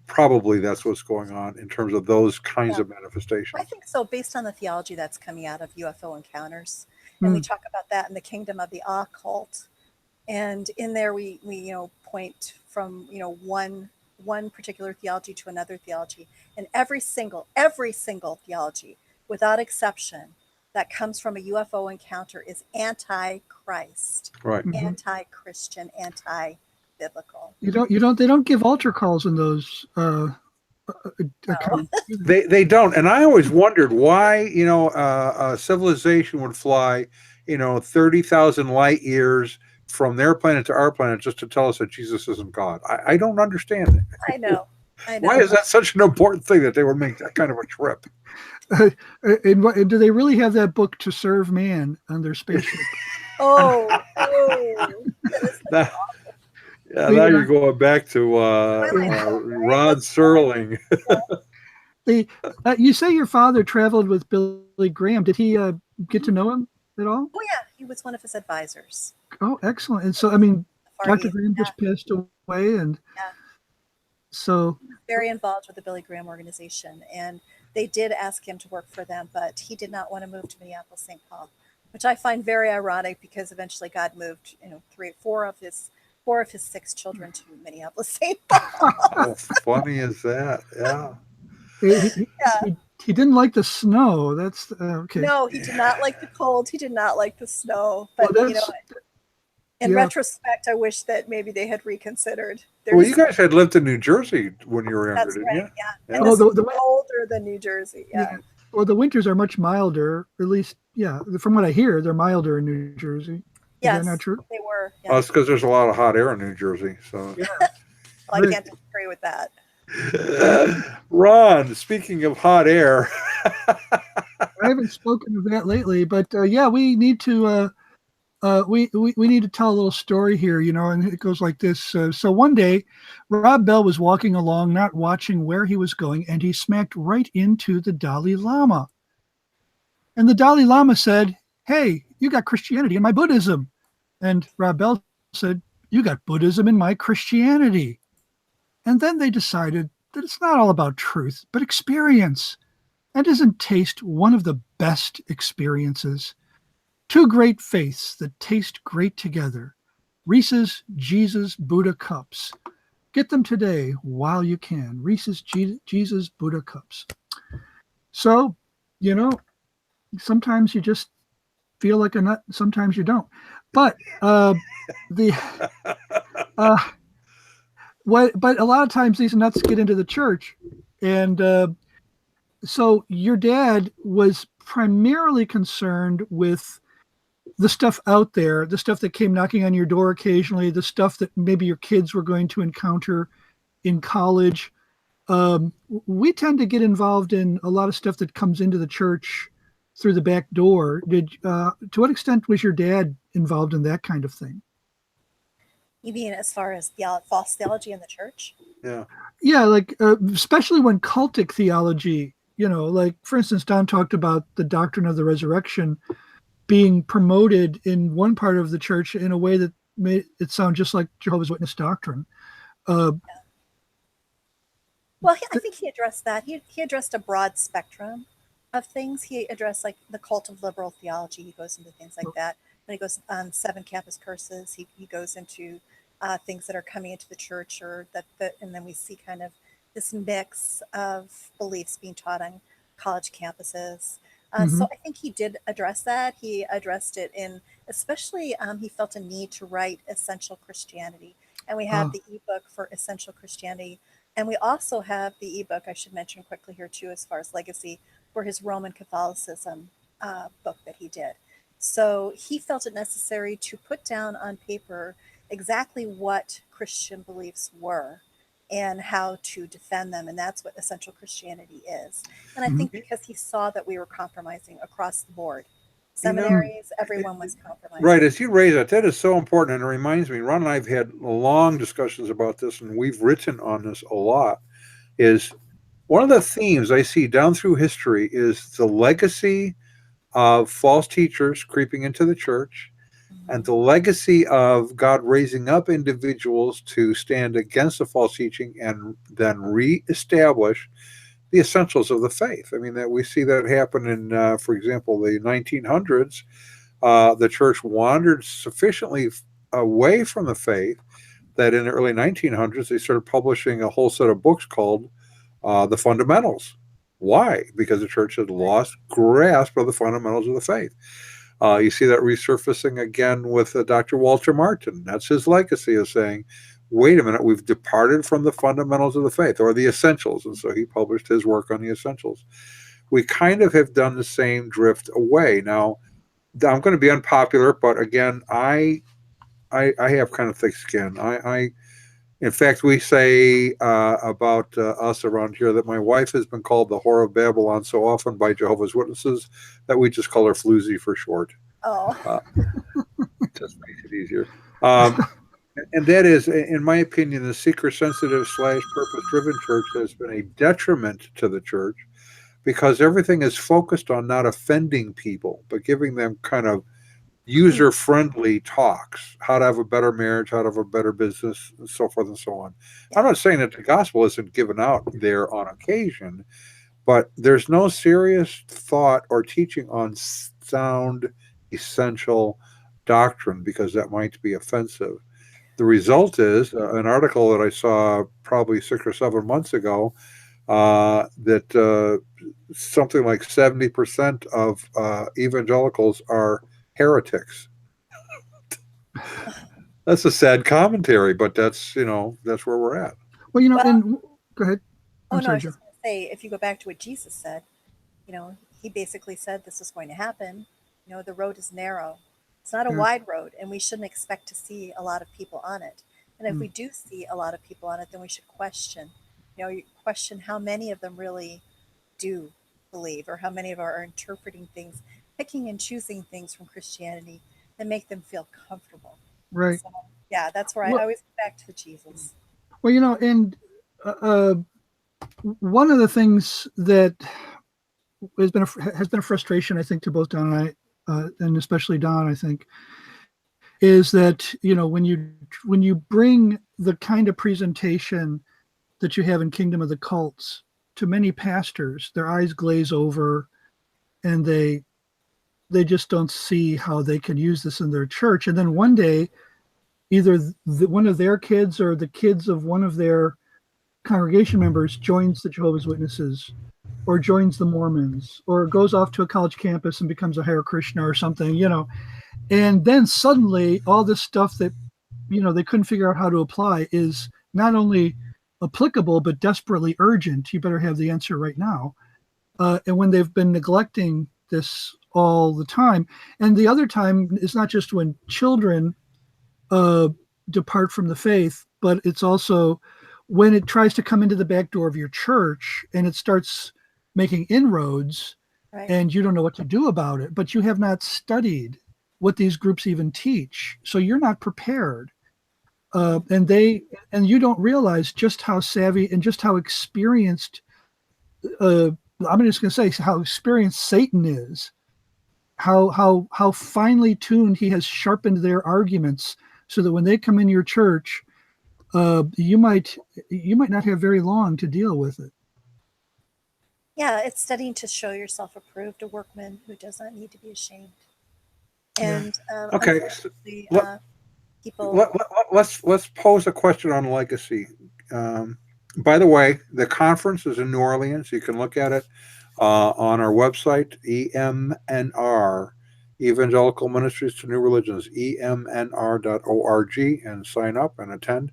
Probably that's what's going on in terms of those kinds of manifestations. I think so, based on the theology that's coming out of UFO encounters. And we talk about that in the kingdom of the occult. And in there we point from one particular theology to another theology. And every single theology, without exception, that comes from a UFO encounter is anti-Christ, right, anti-Christian, anti-biblical. They don't give altar calls in those accounts. They don't, and I always wondered why a civilization would fly 30,000 light years from their planet to our planet just to tell us that Jesus isn't God. I don't understand it. I know. Why is that such an important thing that they would make that kind of a trip? And do they really have that book To Serve Man on their spaceship? Oh. Now you're going back to Rod Serling. You say your father traveled with Billy Graham. Did he get to know him at all? Oh, yeah. He was one of his advisors. Oh, excellent. And so, Dr. Graham just passed away. And so. Very involved with the Billy Graham organization. And they did ask him to work for them, but he did not want to move to Minneapolis, St. Paul, which I find very ironic because eventually God moved, four of his 6 children to Minneapolis, St. Paul. How funny is that? Yeah. He didn't like the snow. That's okay. No, he did not like the cold. He did not like the snow. But in retrospect, I wish that maybe they had reconsidered. Well, you guys had lived in New Jersey when you were younger, didn't you? Yeah. And this is older than New Jersey. Yeah. Well, the winters are much milder. At least, from what I hear, they're milder in New Jersey. Yes, is that not true? They were. Yeah. Well, it's because there's a lot of hot air in New Jersey. So. Well, I can't disagree with that. Ron, speaking of hot air, I haven't spoken of that lately, but we need to we need to tell a little story here, and it goes like this. So one day, Rob Bell was walking along, not watching where he was going, and he smacked right into the Dalai Lama. And the Dalai Lama said, "Hey, you got Christianity in my Buddhism." And Rob Bell said, "You got Buddhism in my Christianity." And then they decided that it's not all about truth, but experience. And isn't taste one of the best experiences? Two great faiths that taste great together. Reese's Jesus Buddha Cups. Get them today while you can. Reese's Jesus Buddha Cups. So, sometimes you just feel like a nut, sometimes you don't. But but a lot of times these nuts get into the church. And so your dad was primarily concerned with the stuff out there, the stuff that came knocking on your door occasionally, the stuff that maybe your kids were going to encounter in college. We tend to get involved in a lot of stuff that comes into the church through the back door. To what extent was your dad involved in that kind of thing? You mean as far as false theology in the church? Yeah. Yeah, like especially when cultic theology, like for instance, Don talked about the doctrine of the resurrection. being promoted in one part of the church in a way that made it sound just like Jehovah's Witness doctrine. Well, I think he addressed that. He addressed a broad spectrum of things. He addressed like the cult of liberal theology. He goes into things like that. When he goes on 7 campus curses, he goes into things that are coming into the church, or and then we see kind of this mix of beliefs being taught on college campuses. So I think he did address that. He addressed it in, especially he felt a need to write Essential Christianity. And we have the ebook for Essential Christianity. And we also have the ebook, I should mention quickly here too, as far as legacy, for his Roman Catholicism book that he did. So he felt it necessary to put down on paper exactly what Christian beliefs were and how to defend them. And that's what Essential Christianity is. And I think because he saw that we were compromising across the board. Seminaries, everyone was compromising. Right, as you raise that is so important, and it reminds me, Ron and I have had long discussions about this, and we've written on this a lot, is one of the themes I see down through history is the legacy of false teachers creeping into the church, and the legacy of God raising up individuals to stand against the false teaching and then reestablish the essentials of the faith. I mean, that we see that happen in, for example, the 1900s. The church wandered sufficiently away from the faith that in the early 1900s, they started publishing a whole set of books called The Fundamentals. Why? Because the church had lost grasp of the fundamentals of the faith. You see that resurfacing again with Dr. Walter Martin. That's his legacy of saying, wait a minute, we've departed from the fundamentals of the faith, or the essentials. And so he published his work on the essentials. We kind of have done the same drift away. Now, I'm going to be unpopular, but again, I have kind of thick skin. In fact, we say about us around here that my wife has been called the whore of Babylon so often by Jehovah's Witnesses that we just call her Floozy for short. Oh. Just makes it easier. And that is, in my opinion, the seeker-sensitive / purpose-driven church has been a detriment to the church, because everything is focused on not offending people, but giving them kind of user-friendly talks, how to have a better marriage, how to have a better business, and so forth and so on. I'm not saying that the gospel isn't given out there on occasion, but there's no serious thought or teaching on sound, essential doctrine, because that might be offensive. The result is an article that I saw probably 6 or 7 months ago that something like 70% of evangelicals are heretics. That's a sad commentary, but that's where we're at. Well, and go ahead. I was just going to say, if you go back to what Jesus said, he basically said this is going to happen. The road is narrow. It's not a wide road, and we shouldn't expect to see a lot of people on it. And if we do see a lot of people on it, then we should question. You question how many of them really do believe, or how many of them are interpreting things, picking and choosing things from Christianity that make them feel comfortable. Right. So, yeah, that's where I always go back to Jesus. Well, and one of the things that has been a frustration, I think, to both Don and I, and especially Don, I think, is that when you bring the kind of presentation that you have in Kingdom of the Cults to many pastors, their eyes glaze over, and they just don't see how they can use this in their church. And then one day, either one of their kids or the kids of one of their congregation members joins the Jehovah's Witnesses, or joins the Mormons, or goes off to a college campus and becomes a Hare Krishna or something, and then suddenly all this stuff that, they couldn't figure out how to apply is not only applicable, but desperately urgent. You better have the answer right now. And when they've been neglecting this all the time, and the other time is not just when children depart from the faith, but it's also when it tries to come into the back door of your church and it starts making inroads, right, and you don't know what to do about it, but you have not studied what these groups even teach. So you're not prepared. And you don't realize just how savvy and just how experienced, I'm just going to say how experienced Satan is, how finely tuned he has sharpened their arguments, so that when they come in your church, you might not have very long to deal with it. Yeah, it's studying to show yourself approved, a workman who does not need to be ashamed. And Okay. unfortunately, Let, people. let's pose a question on legacy. By the way, the conference is in New Orleans. You can look at it on our website, EMNR, Evangelical Ministries to New Religions, emnr.org, and sign up and attend.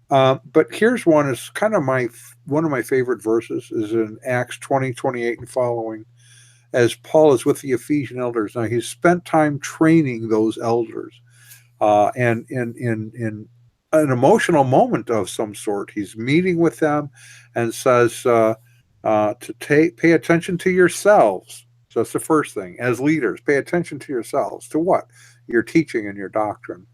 But here's one. It's kind of one of my favorite verses is in Acts 20:28 and following. As Paul is with the Ephesian elders, now he's spent time training those elders, and in an emotional moment of some sort, he's meeting with them and says to pay attention to yourselves. So that's the first thing. As leaders, pay attention to yourselves. To what? Your teaching and your doctrine.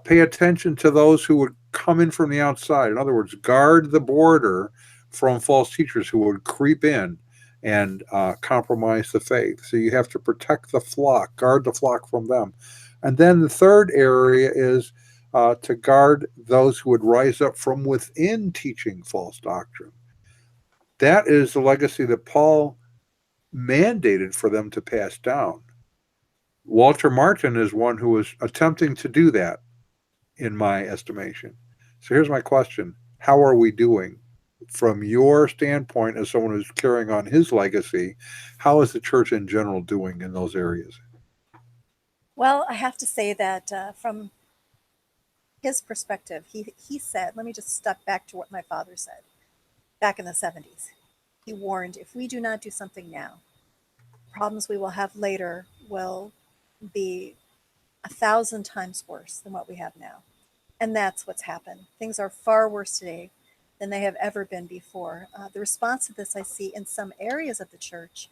Pay attention to those who would come in from the outside. In other words, guard the border from false teachers who would creep in and compromise the faith. So you have to protect the flock, guard the flock from them. And then the third area is to guard those who would rise up from within teaching false doctrine. That is the legacy that Paul mandated for them to pass down. Walter Martin is one who is attempting to do that, in my estimation. So here's my question. How are we doing? From your standpoint, as someone who's carrying on his legacy, how is the church in general doing in those areas? Well, I have to say that from his perspective, he said, let me just step back to what my father said back in the 70s. He warned, if we do not do something now, problems we will have later will be 1,000 times worse than what we have now. And that's what's happened. Things are far worse today than they have ever been before. The response to this I see in some areas of the church,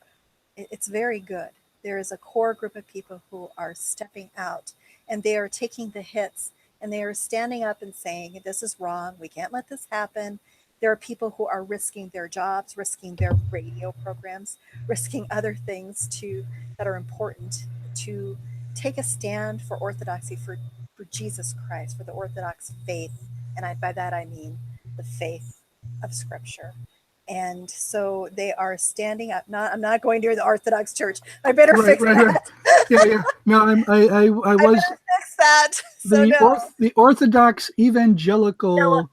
it's very good. There is a core group of people who are stepping out, and they are taking the hits, and they are standing up and saying, this is wrong, we can't let this happen. There are people who are risking their jobs, risking their radio programs, risking other things that are important to take a stand for orthodoxy, for Jesus Christ, for the Orthodox faith. And by that I mean the faith of Scripture. And so they are standing up. I'm not going near the Orthodox Church. I better fix that. Right. Yeah. No, I was fix that. So the Orthodox Evangelical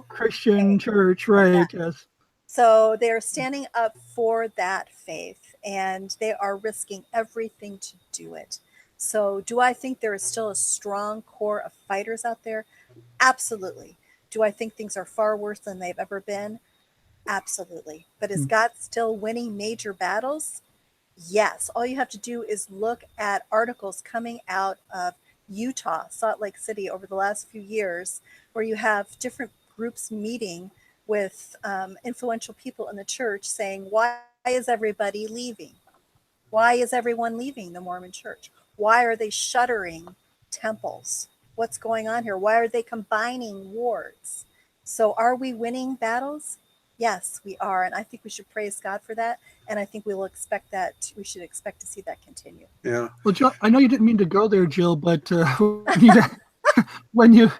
Christian Church, right? Yeah. Yes. So they are standing up for that faith, and they are risking everything to do it. So do I think there is still a strong core of fighters out there? Absolutely. Do I think things are far worse than they've ever been? Absolutely. But is God still winning major battles? Yes. All you have to do is look at articles coming out of Utah, Salt Lake City, over the last few years, where you have different groups meeting with influential people in the church saying, why is everybody leaving? Why is everyone leaving the Mormon church? Why are they shuttering temples? What's going on here? Why are they combining wards? So are we winning battles? Yes, we are. And I think we should praise God for that. And I think we should expect to see that continue. Yeah. Well, Jill, I know you didn't mean to go there, Jill, but when you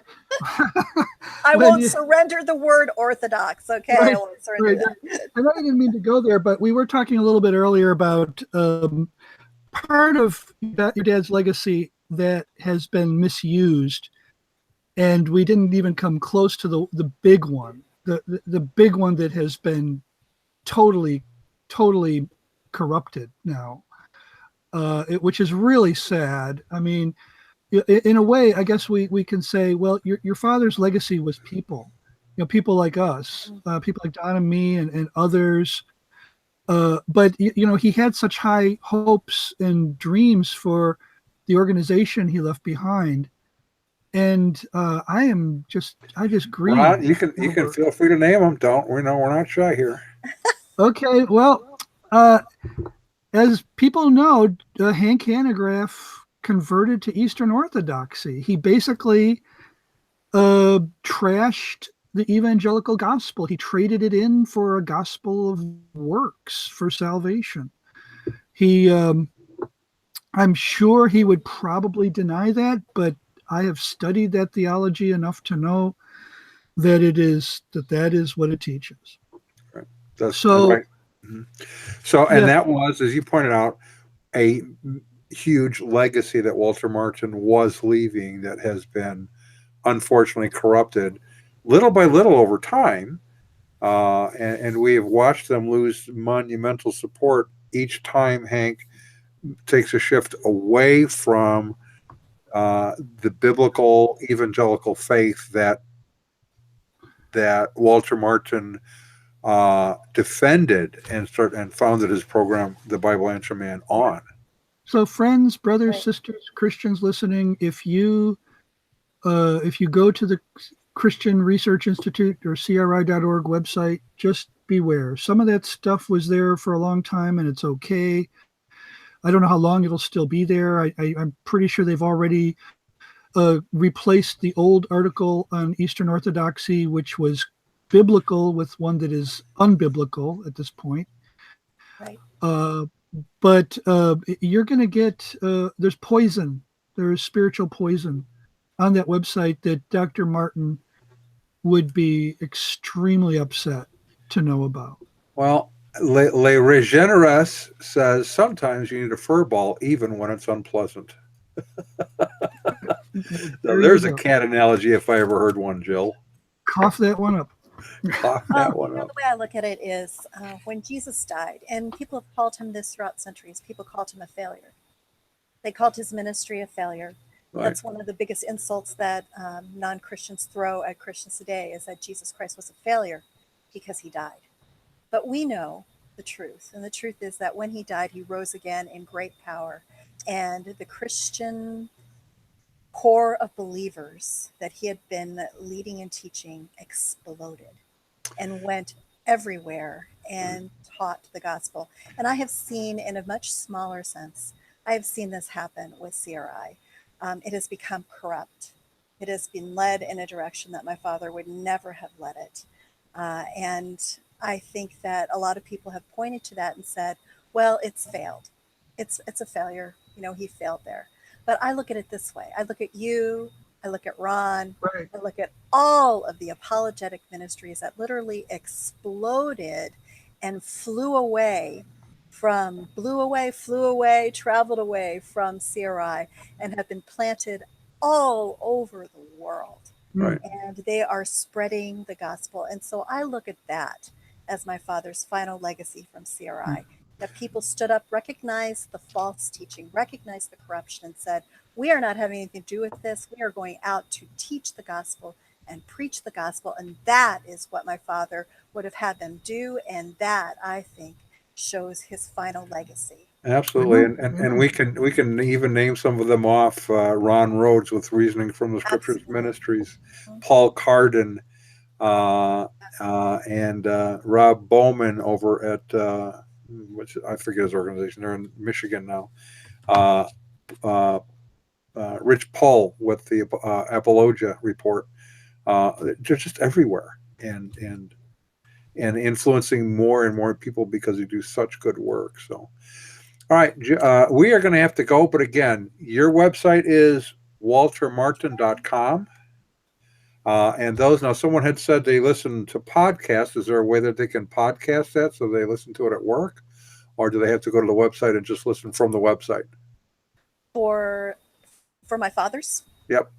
I won't surrender the word Orthodox. Okay. Right, I won't surrender that. I know you didn't mean to go there, but we were talking a little bit earlier about part of your dad's legacy that has been misused, and we didn't even come close to the big one, the big one that has been totally corrupted now, which is really sad. I mean, in a way, I guess we can say, well, your father's legacy was people, people like us, people like Don and me and others. But he had such high hopes and dreams for the organization he left behind, and I just grieve. Ron, you can feel free to name them. We're not shy here. Okay, well, as people know, Hank Hanegraaff converted to Eastern Orthodoxy. He basically trashed the evangelical gospel. He traded it in for a gospel of works for salvation. He I'm sure he would probably deny that, but I have studied that theology enough to know that that is what it teaches. Right. That's So right. Mhm. So, and yeah, that was, as you pointed out, a huge legacy that Walter Martin was leaving that has been unfortunately corrupted little by little over time. And we have watched them lose monumental support each time Hank takes a shift away from the biblical evangelical faith that Walter Martin defended and founded his program, The Bible Answer Man, on. so friends, brothers, Right. sisters, Christians listening, if you go to the Christian Research Institute or CRI.org website, just beware. Some of that stuff was there for a long time, and it's okay. I don't know how long it'll still be there. I'm pretty sure they've already replaced the old article on Eastern Orthodoxy, which was biblical, with one that is unbiblical at this point. Right. Uh, but you're going to get there's poison, there's spiritual poison on that website that Dr. Martin would be extremely upset to know about. Well, Le Regeneres says sometimes you need a fur ball even when it's unpleasant. So There you there's a go. cat analogy if I ever heard one, Jill. Cough that one up. Cough Well, that one the up. way I look at it is when Jesus died, and people have called him this throughout centuries, people called him a failure. They called his ministry a failure. Right. That's one of the biggest insults that non-Christians throw at Christians today, is that Jesus Christ was a failure because he died. But we know the truth. And the truth is that when he died, he rose again in great power. And the Christian core of believers that he had been leading and teaching exploded and went everywhere and taught the gospel. And I have seen, in a much smaller sense, I have seen this happen with CRI. It has become corrupt. It has been led in a direction that my father would never have led it. And I think that a lot of people have pointed to that and said, well, it's failed. It's a failure. You know, he failed there. But I look at it this way. I look at you, I look at Ron, Right. I look at all of the apologetic ministries that literally exploded and flew away, traveled away from CRI and have been planted all over the world. Right. And they are spreading the gospel. And so I look at that as my father's final legacy from CRI. That people stood up, recognized the false teaching, recognized the corruption, and said, we are not having anything to do with this. We are going out to teach the gospel and preach the gospel. And that is what my father would have had them do. And that, I think, shows his final legacy. Absolutely, and, Yeah. and we can even name some of them off. Ron Rhodes with Reasoning from the Scriptures Absolutely. Ministries, Mhm. Paul Carden, and Rob Bowman over at which I forget his organization. They're in Michigan now. Uh, uh, Rich Paul with the Apologia Report. They're just everywhere, and influencing more and more people because they do such good work. So. All right, we are going to have to go, but again, your website is waltermartin.com. And those, now someone had said they listen to podcasts. Is there a way that they can podcast that so they listen to it at work? Or do they have to go to the website and just listen from the website? For my father's, Yep.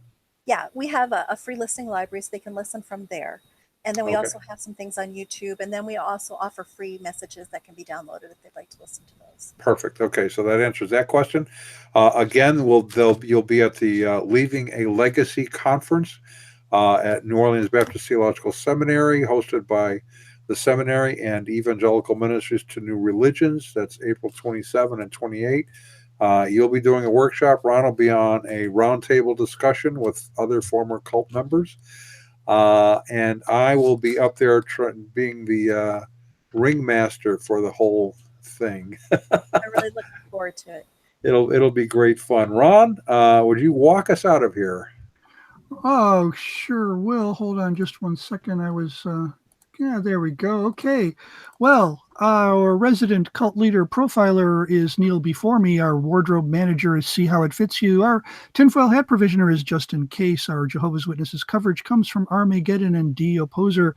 yeah, we have a free listening library, so they can listen from there. And then we Okay. also have some things on YouTube. And then we also offer free messages that can be downloaded if they'd like to listen to those. Perfect. Okay, so that answers that question. Again, you'll be at the Leaving a Legacy conference at New Orleans Baptist Theological Seminary, hosted by the seminary and Evangelical Ministries to New Religions. That's April 27 and 28. You'll be doing a workshop. Ron will be on a roundtable discussion with other former cult members. And I will be up there being the ringmaster for the whole thing. I really look forward to it. It'll be great fun. Ron, would you walk us out of here? Oh, sure will. Hold on just one second. I was Yeah, there we go. Okay. Well, our resident cult leader profiler is Neil before me. Our wardrobe manager is See How It Fits You. Our tinfoil hat provisioner is Just in Case. Our Jehovah's Witnesses coverage comes from Armageddon and D. Opposer.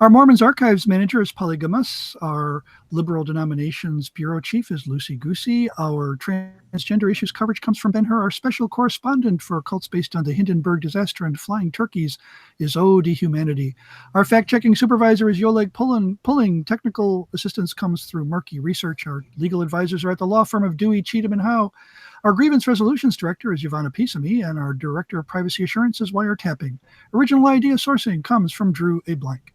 Our Mormons Archives manager is Polygamous. Our Liberal Denominations Bureau Chief is Lucy Goosey. Our transgender issues coverage comes from Ben Hur. Our special correspondent for cults based on the Hindenburg disaster and flying turkeys is Ode Humanity. Our fact-checking supervisor is Yoleg Pulling. Technical assistance comes through Murky Research. Our legal advisors are at the law firm of Dewey, Cheatham, and Howe. Our grievance resolutions director is Yvonne Pisami, and our director of privacy assurance is Wiretapping. Original idea sourcing comes from Drew A. Blank.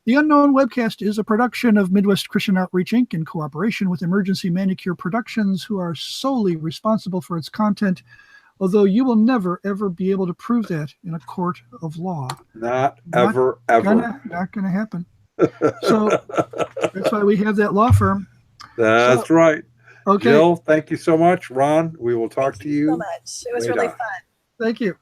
The Unknown Webcast is a production of Midwest Christian Outreach, Inc. in cooperation with Emergency Manicure Productions, who are solely responsible for its content, although you will never, ever be able to prove that in a court of law. Not ever. Not going to happen. So that's why we have that law firm. That's right. Okay. Jill, thank you so much. Ron, we will talk to you. So much. It was really fun. Thank you.